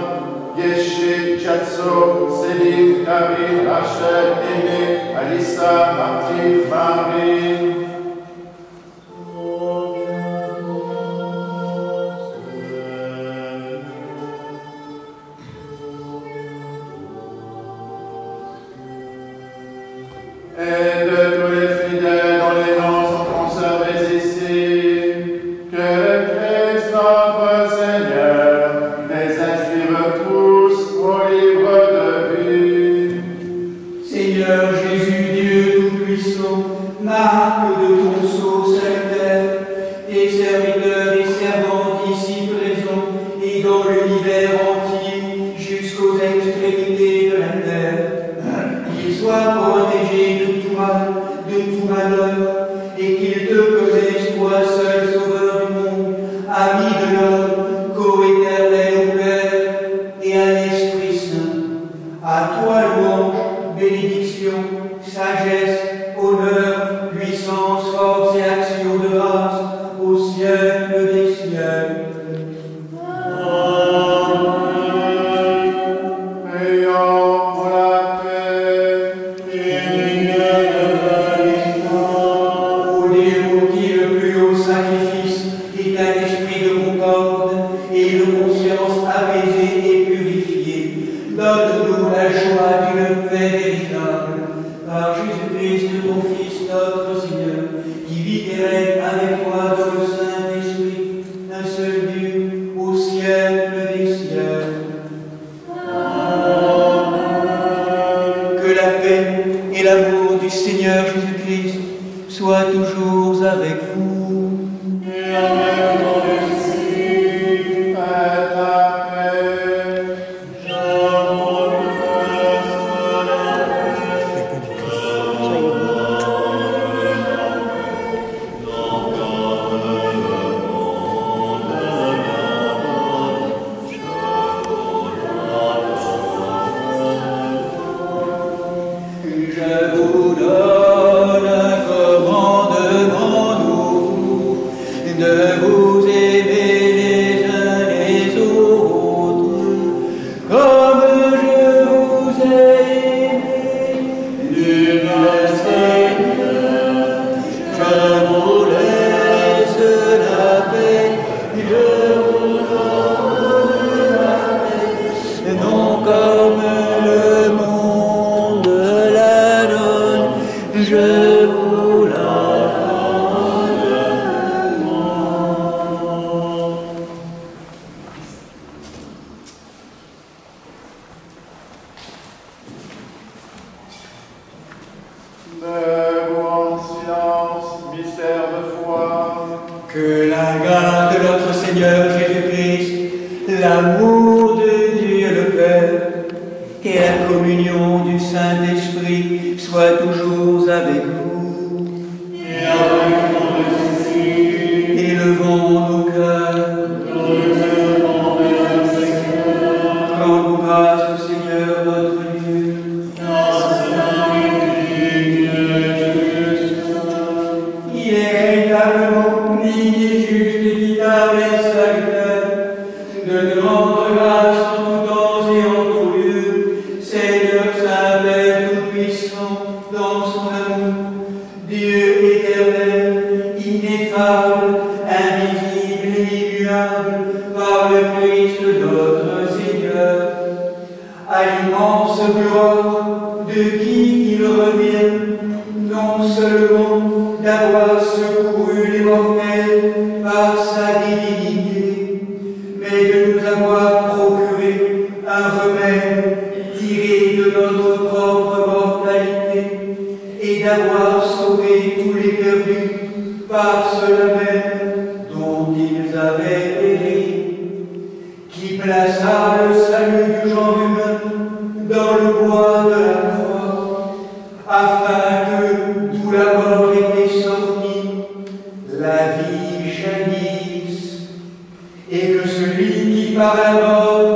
Yéché, Chatso, Céline, Karine, Rachel, Aimé, Alissa, Martine, Marie. et de tous les fidèles dont les noms sont conservés ici, que le Christ notre Seigneur les inscrive tous au livre de vie. Seigneur Jésus, Dieu Tout-Puissant, marque de ton sceau salutaire, tes serviteurs et servantes ici présents et dans l'univers entier jusqu'aux extrémités de la terre, qu'ils soient protégés de tout mal, de tout malheur, et qu'ils te connaissent, toi seul sauveur du monde, ami de l'homme, co-éternel au Père et à l'Esprit Saint. À toi louange, bénédiction, sagesse, honneur, puissance, force et action de grâce au siècle des siècles. Prions pour la paix. Ô Dieu, qui est le plus haut sacrifice, est un esprit de concorde et de conscience apaisée et purifiée. Donne-nous la joie d'une paix véritable. Par Jésus-Christ, ton Fils, notre Seigneur, qui vit et règne avec toi dans le Saint-Esprit, un seul Dieu, au siècle des siècles. Que la paix et l'amour du Seigneur Jésus-Christ soient toujours avec vous. Et avec ton esprit, faites la paix. Je vous donne un commandement nouveau, de vous aimer les uns les autres, comme je vous ai aimé. Nul Seigneur, je vous laisse la paix, je vous donne la paix, non comme le monde la donne, je vous la donne. Debout en silence, mystère de foi. Que la grâce de notre Seigneur Jésus-Christ, l'amour de Dieu le Père et la communion du Saint-Esprit soient toujours avec vous. Et avec ton esprit, Élevons nos cœurs, nous demandons Seigneur, rendons grâce au Seigneur notre Dieu. Il est véritablement digne et juste, équitable et salutaire de te rendre grâce en tout temps et en tout lieu, Seigneur Saint Père Tout-Puissant, dans son amour, Dieu éternel, ineffable, invisible et immuable, par le Christ notre Seigneur, à l'immense gloire de qui il revient, non seulement d'avoir secouru les mortels par sa divinité, mais de nous avoir procuré un remède tiré de notre propre mortalité et d'avoir sauvé tous les perdus par cela même dont ils avaient péri, qui plaça le salut du genre humain dans le bois de la croix, afin que, d'où la mort était sortie, la vie jaillisse, et que celui qui par la mort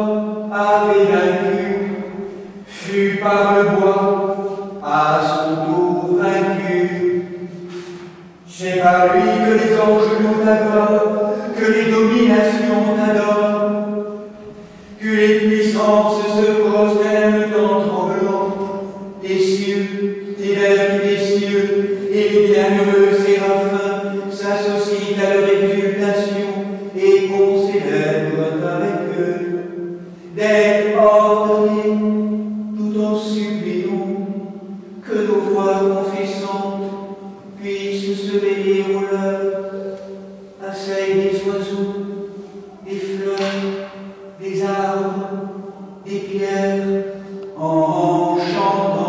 avait vaincu fut par le bois à son tour vaincu. C'est par lui que les anges nous adorent, que les dominations t'adorent, que les puissances se prosternent en tremblant, les cieux, les vers des cieux, et les bienheureux séraphins s'associent à leur exultation et qu'on célèbre avec eux, d'être ordonnés tout en suppliant que nos voix confirment des pierres en chantant.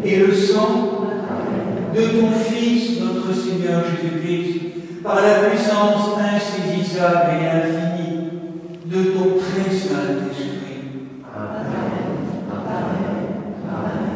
Et le sang de de ton Fils, notre Seigneur Jésus-Christ, par la puissance insaisissable et infinie de ton très Saint-Esprit. Amen. Amen. Amen.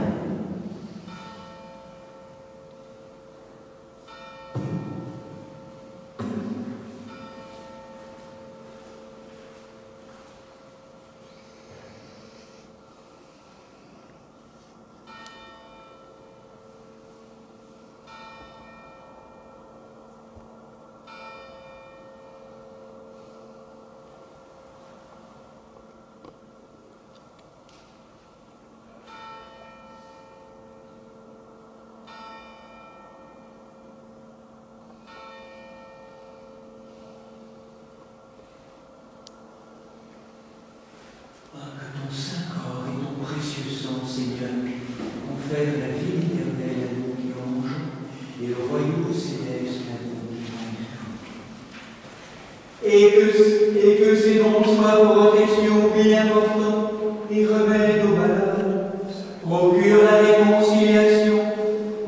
Que ton saint corps et ton précieux sang, Seigneur, confèrent la vie éternelle à nous qui en mangeons et le royaume céleste à nous qui en vivons. Et que ces dons soient protection bien importante et remède aux malades, procure la réconciliation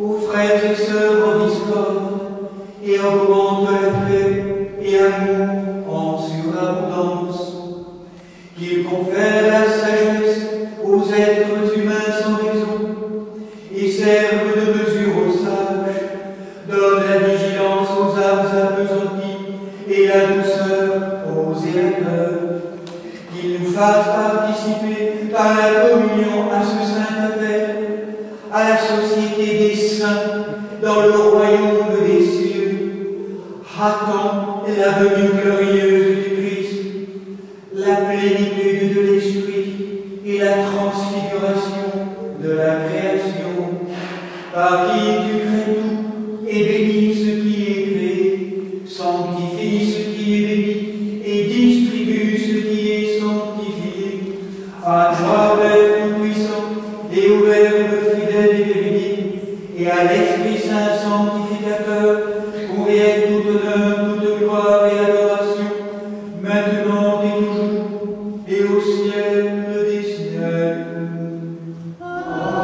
aux frères et sœurs en discorde et augmente la paix et amour en surabondance. Qu'il confère la sagesse aux êtres humains sans raison et serve de mesure aux sages, donne la vigilance aux âmes appesanties et la douceur aux erreurs. Qu'il nous fasse participer par la communion à ce saint appel, à la société des saints dans le royaume des cieux. Attends la venue glorieuse du Christ, la plénitude de l'Esprit et la transfiguration de la création, par qui tu crées tout et bénis ce qui est créé, sanctifie ce qui est béni et distribue ce qui est sanctifié. À toi, Père tout-puissant et au Verbe fidèle et véridique, et à l'Esprit Saint sanctificateur, conviennent tout honneur, toute gloire et adoration, maintenant et toujours, et au ciel des ciels. Amen.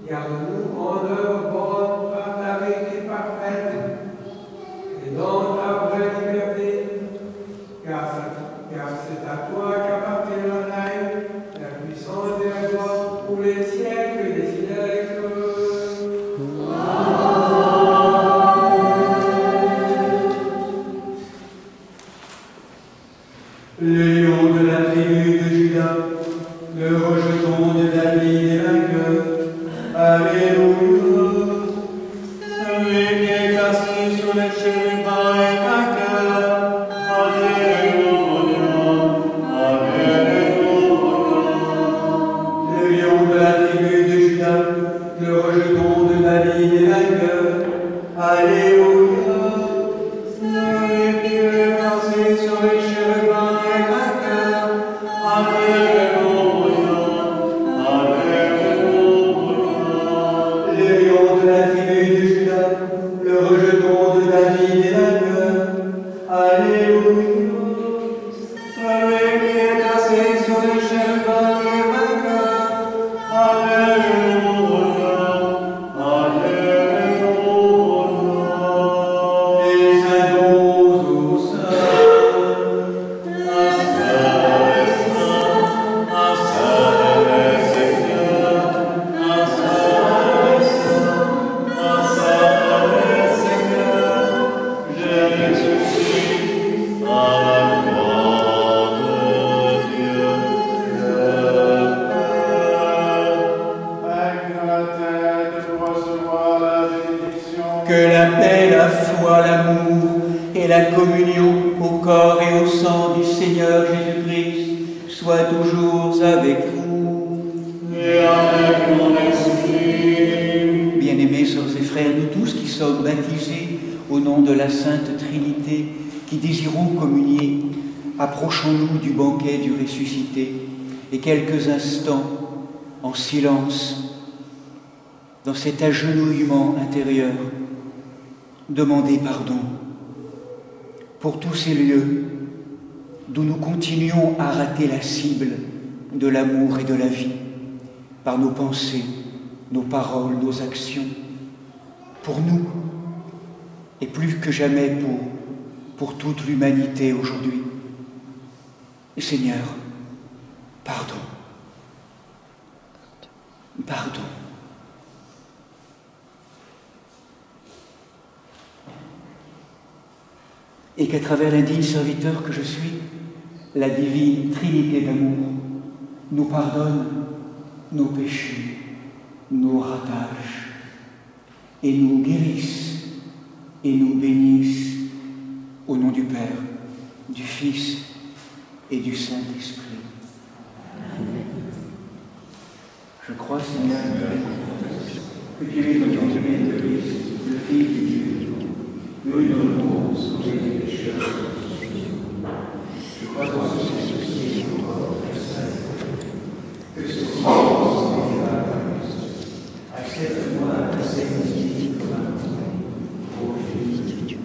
Garde-nous en œuvre bonne par ta vérité parfaite et dans ta vraie liberté, car c'est à toi qu'appartient le règne, la puissance et la gloire pour les siècles des siècles. Le lion de la tribu de Judas, le rejeton de David et vainqueur. Alléluia. Celui qui est assis sur les chérubins est vainqueur. Alléluia. Alléluia. Le lion de la tribu de Judas, le rejeton de David est vainqueur. Alléluia. Celui qui est assis sur les chérubins est vainqueur. Alléluia. Le lion de la tribu de Judas, le rejeton de David est vainqueur. Alléluia. Celui qui est assis sur les chérubins est vainqueur. Alléluia. Alléluia. Les saints aux saints. Que la paix, la foi, l'amour et la communion au corps et au sang du Seigneur Jésus-Christ soient toujours avec vous. Et avec mon esprit. Bien-aimés sœurs et frères, nous tous qui sommes baptisés au nom de la Sainte Trinité, qui désirons communier, approchons-nous du banquet du ressuscité et quelques instants en silence, dans cet agenouillement intérieur, demandez pardon pour tous ces lieux d'où nous continuons à rater la cible de l'amour et de la vie par nos pensées, nos paroles, nos actions, pour nous et plus que jamais pour toute l'humanité aujourd'hui. Seigneur, pardon. Pardon. Et qu'à travers l'indigne serviteur que je suis, la divine Trinité d'amour nous pardonne nos péchés, nos ratages, et nous guérisse et nous bénisse au nom du Père, du Fils et du Saint-Esprit. Je crois, Seigneur, que tu es le Christ, le Fils de Dieu, venu dans le monde sauver les pécheurs. Je crois dans ce Saint-Esprit, que ce silence accepte-moi la sainteté comme un au Fils de Dieu.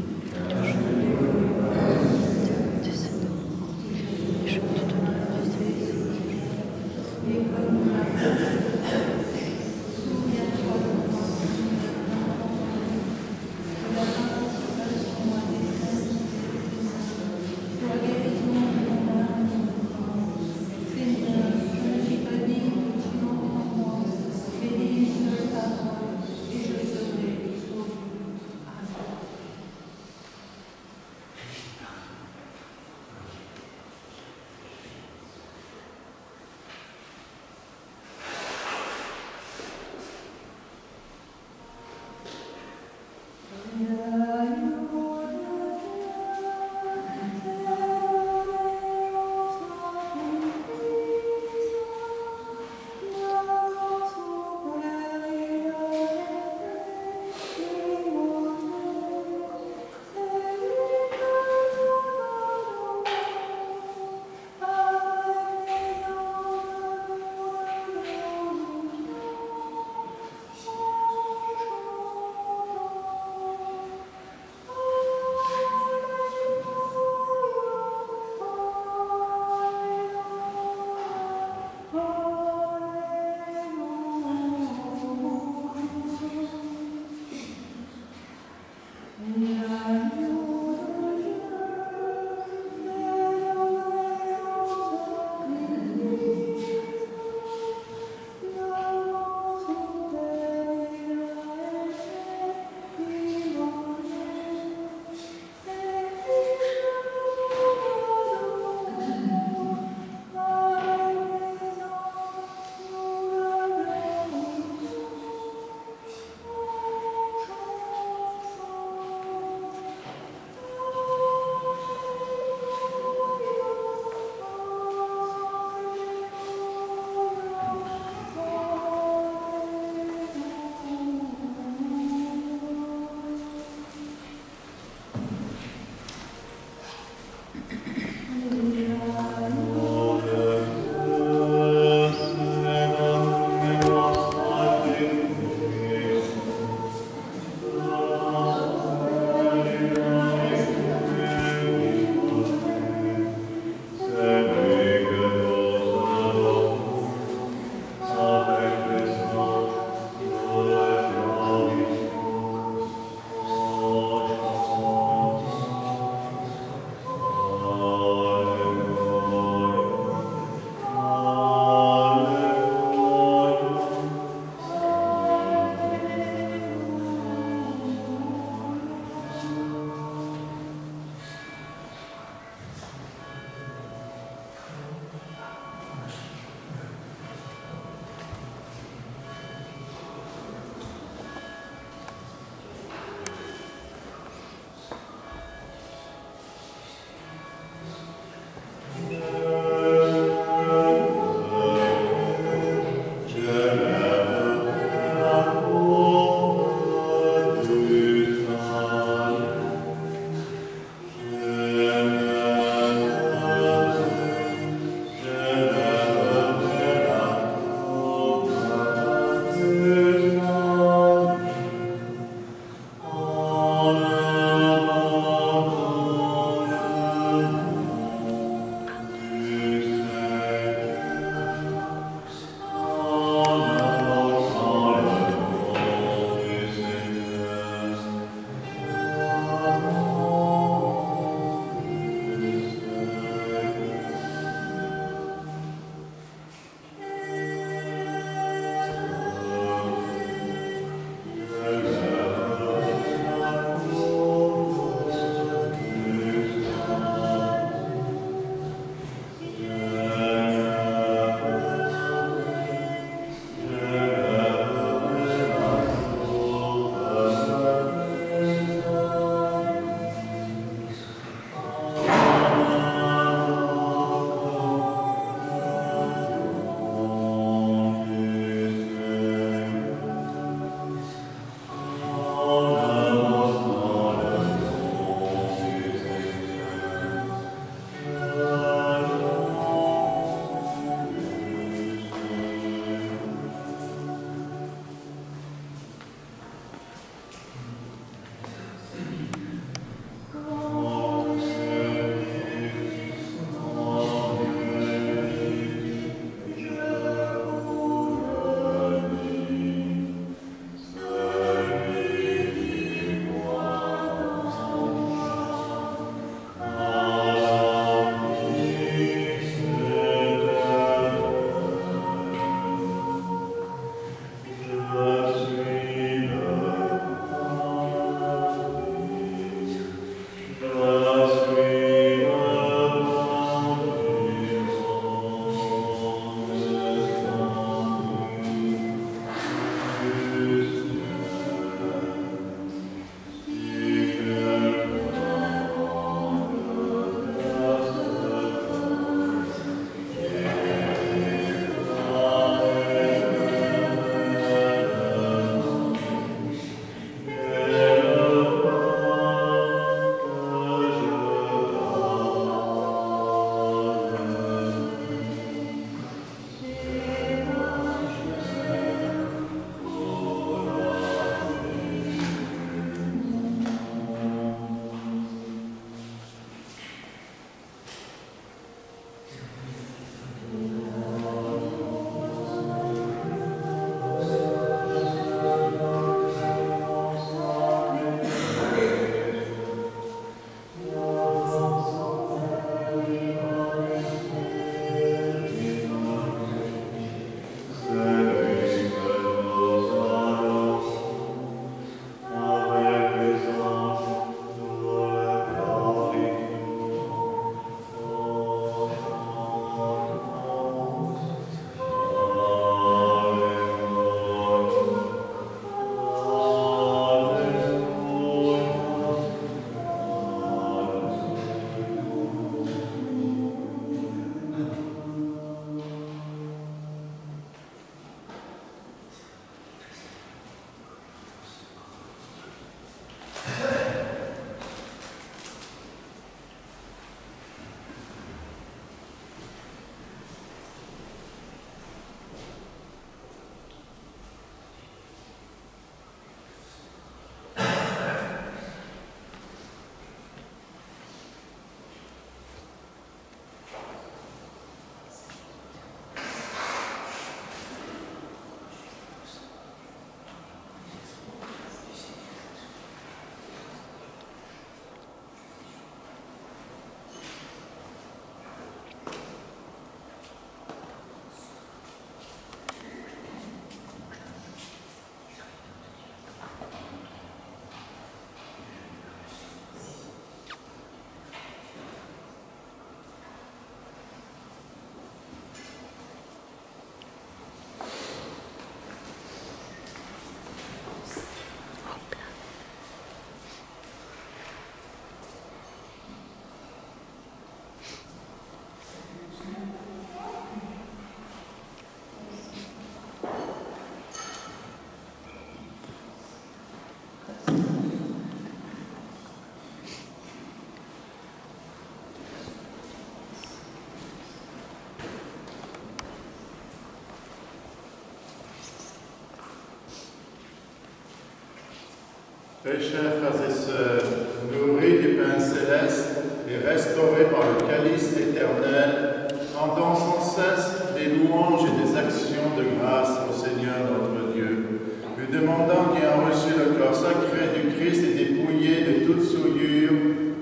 Très chers frères et sœurs, nourris du pain céleste et restaurés par le calice éternel, rendons sans cesse des louanges et des actions de grâce au Seigneur notre Dieu, lui demandant qu'ayant reçu le corps sacré du Christ et dépouillé de toute souillure,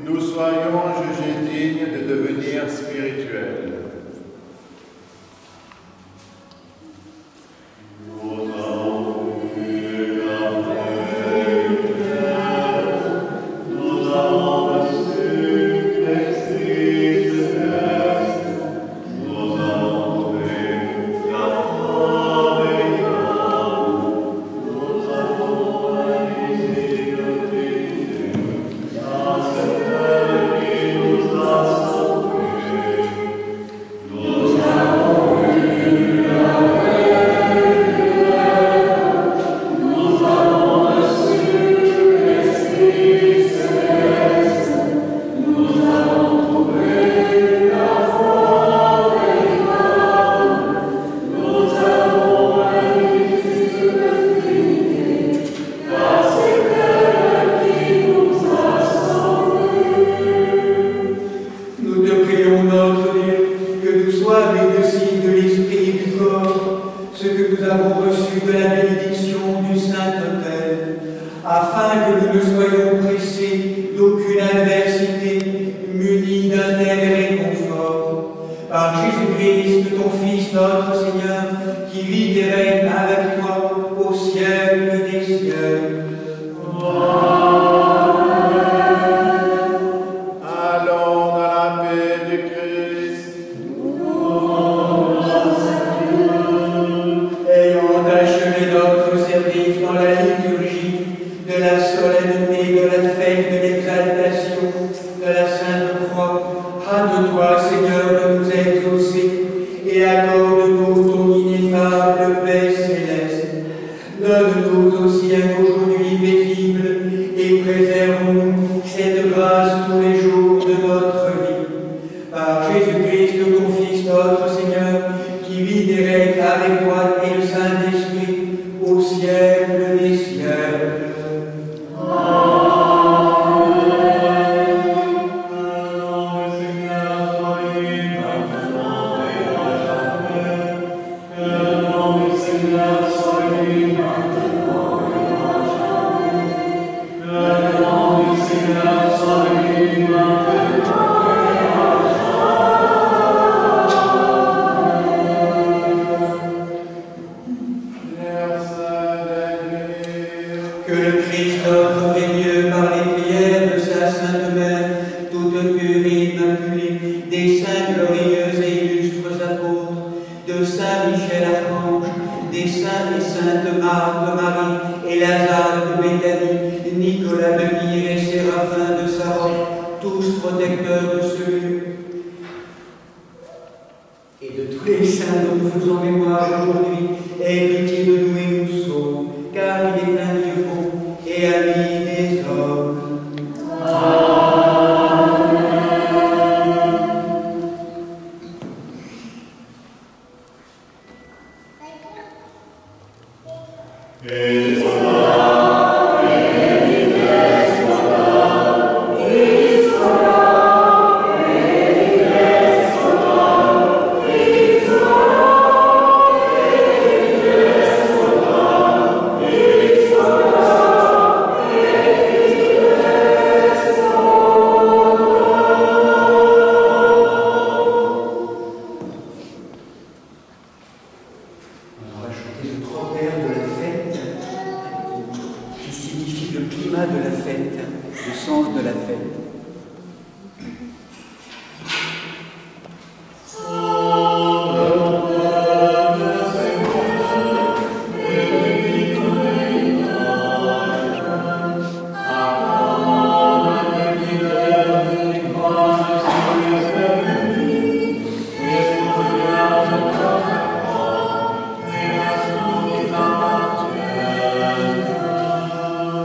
nous soyons jugés dignes de devenir spirituels.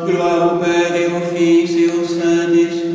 Gloire au Père et au Fils et au Saint-Esprit.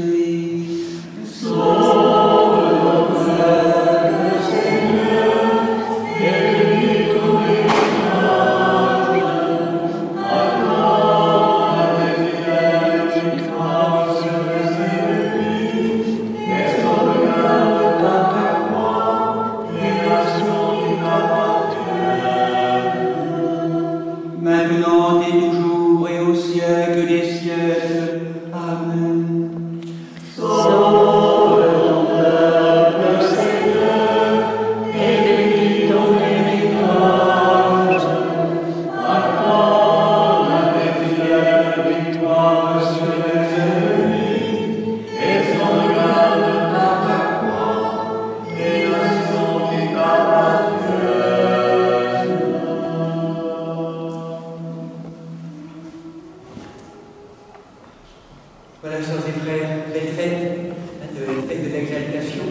Voilà, sœurs et frères, belle fête, fête de l'exaltation.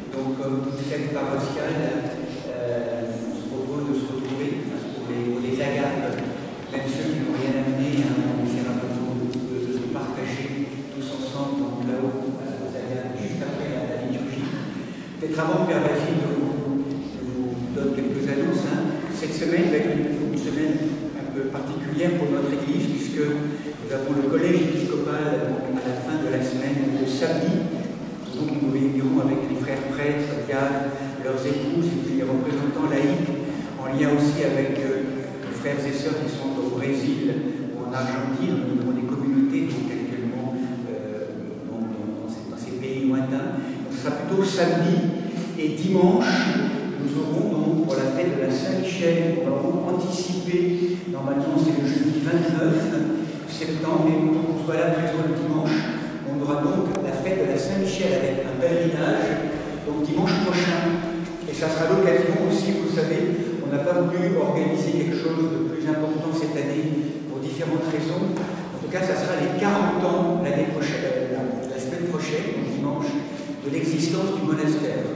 Donc, comme toute fête paroissiale, on se propose de se retrouver pour les agapes, même ceux qui n'ont rien amené, on essaiera de se partager tous ensemble donc là-haut, aux agapes, juste après la liturgie. Peut-être avant que Père Basile nous donne quelques annonces, cette semaine va être une semaine un peu particulière pour notre Église, puisque nous avons le collège épiscopal à la fin de la semaine de samedi. Donc nous réunirons avec les frères prêtres, diacres, leurs épouses et puis les représentants laïcs, en lien aussi avec les frères et sœurs qui sont au Brésil ou en Argentine, au niveau des communautés, donc actuellement dans ces pays lointains. Donc, ce sera plutôt samedi et dimanche. Nous aurons donc pour la fête de la Saint-Michel, on va anticiper, normalement c'est le jeudi 29 septembre, mais pour qu'on soit là présent le dimanche, on aura donc la fête de la Saint-Michel avec un pèlerinage, donc dimanche prochain. Et ça sera l'occasion aussi, vous savez, on n'a pas voulu organiser quelque chose de plus important cette année pour différentes raisons. En tout cas, ça sera les 40 ans l'année prochaine, la semaine prochaine, donc dimanche, de l'existence du monastère.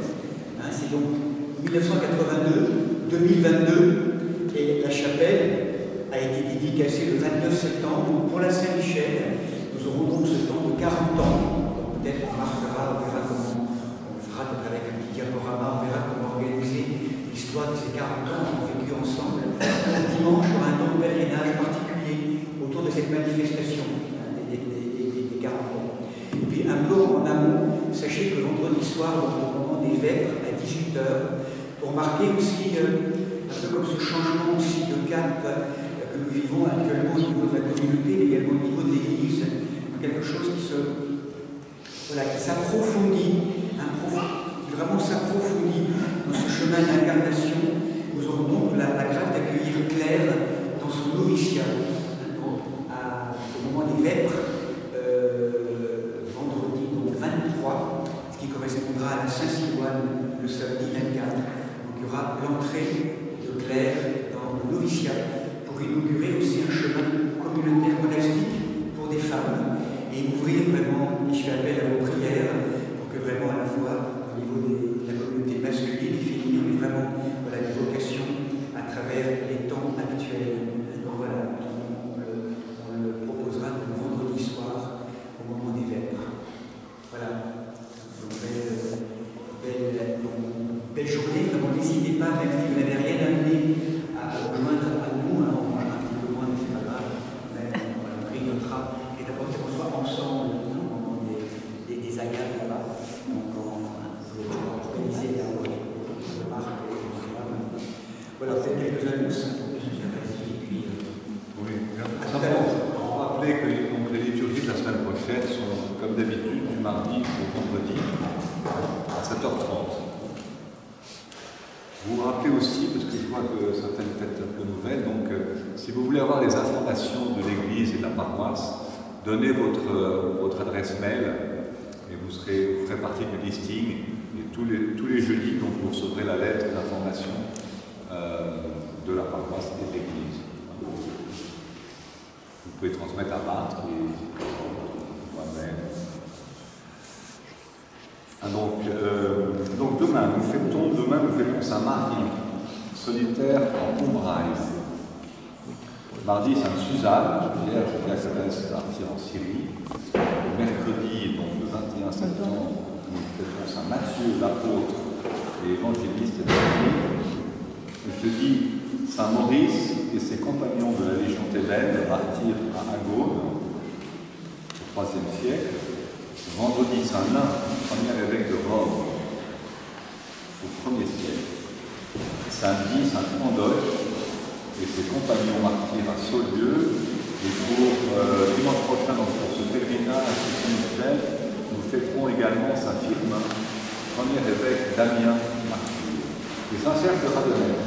C'est donc 1982, 2022, et la chapelle a été dédicacée le 29 septembre pour la Saint-Michel. Nous aurons donc ce temps de 40 ans. Peut-être on marquera, on verra comment on le fera, peut-être avec un petit diaporama, on verra comment organiser l'histoire de ces 40 ans qu'on a vécu ensemble. Dimanche, il y aura un temps de pèlerinage particulier autour de cette manifestation des 40 ans. Et puis un peu en amont, sachez que vendredi soir, au moment des vêpres, à 18h, pour marquer aussi un peu comme ce changement aussi de cap que nous vivons actuellement au niveau de la communauté, mais également au niveau de l'Église, quelque chose qui s'approfondit, qui vraiment s'approfondit dans ce chemin d'incarnation. Nous aurons donc la grâce d'accueillir Claire dans son noviciat au moment des vêpres, vendredi donc 23, ce qui correspondra à la Saint-Silouane le samedi 24. Donc il y aura l'entrée de Claire dans le noviciat pour inaugurer aussi un chemin communautaire monastique pour des femmes et ouvrir vraiment, je fais appel à vos prières pour que vraiment à la fois au niveau de la communauté masculine et féminine, mais vraiment des vocations à travers les temps actuels. Donc voilà, on le proposera le vendredi soir au moment des vêpres. Voilà, donc belle journée, vraiment n'hésitez pas, même si vous n'avez rien amené à rejoindre à nous, on mangera un petit peu loin, mais c'est pas grave, mais on grigotera. Et d'abord qu'on soit ensemble au moment des agapes là-bas. Donc on va organiser la marque. Voilà, c'est quelques annonces. Oui, simplement, pour rappeler que les liturgies de la semaine prochaine sont, comme d'habitude, du mardi au vendredi à 7h30. Vous vous rappelez aussi, parce que je vois que certaines têtes un peu nouvelles, donc si vous voulez avoir les informations de l'Église et de la paroisse, donnez votre adresse mail et vous ferez partie du listing. Et tous les jeudis, donc, vous recevrez la lettre d'information de la paroisse et de l'Église. Vous pouvez transmettre à Marthe et moi-même. Donc demain, nous fêtons Saint-Marie, solitaire en Umbraise. Mardi, Sainte-Suzanne, hier, qui s'adresse partir en Syrie. Le mercredi, donc le 21 septembre, nous fêtons Saint-Matthieu, l'apôtre et évangéliste d'Église. Le jeudi, Saint-Maurice et ses compagnons de la Légion thébaine partirent à Agone, au IIIe siècle. Vendredi, Saint-Lin, premier évêque de Rome, au 1er siècle. Samedi, Saint-Andoche et ses compagnons martyrs à Saulieu. Et pour dimanche prochain, donc pour ce pèlerinage à Saint-Michel, nous fêterons également Saint-Firmin, premier évêque d'Amiens martyr. Et Saint-Serge de Radenet.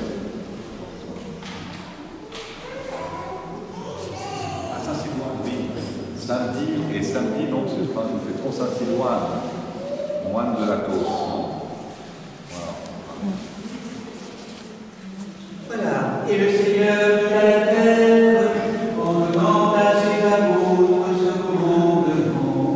À Saint-Silouane, oui. Samedi, donc, nous fêterons Saint-Silouane, moine de la Cause. Voilà. Et le Seigneur de la terre, en demande à ses apôtres ce commandement.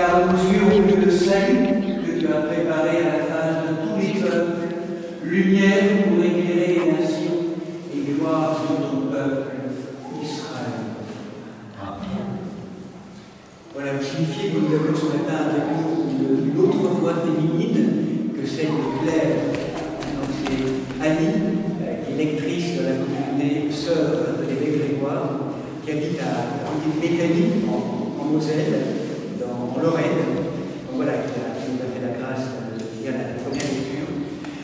car nos yeux ont vu le salut que tu as préparé à la face de tous les peuples, lumière pour éclairer les nations et gloire de ton peuple, Israël. Voilà, vous signifiez que nous avons ce matin avec nous une autre voix féminine que celle de Claire. Donc c'est Annie, qui est lectrice de la communauté sœur de l'évêque Grégoire, qui habite à Mécanie, en Moselle, en Lorraine. Donc voilà, qui nous a fait la grâce de lire la première lecture.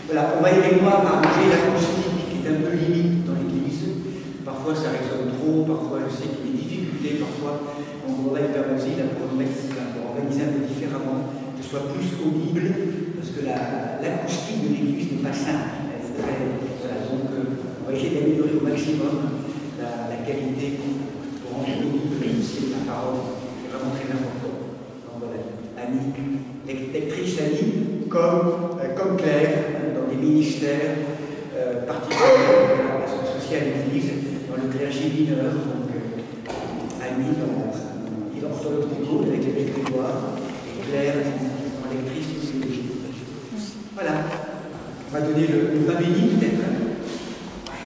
Voilà, on va également arranger l'acoustique qui est un peu limite dans l'Église. Parfois ça résonne trop, parfois je sais qu'il y a des difficultés, parfois on voudrait faire aussi pour organiser un peu différemment, que ce soit plus audible, parce que l'acoustique de l'Église n'est pas simple. Voilà, donc on va essayer d'améliorer au maximum la qualité pour rendre audible aussi la parole. C'est vraiment très important. Donc voilà, Annie, lectrice Annie, comme Claire, dans des ministères particuliers de l'action sociale et l'Église, dans le clergé mineur, donc Annie dans l'orthodoxe du Gaulle avec l'évêque Grégoire, et Claire en lectrice théologique. Voilà. On va donner le pain béni peut-être.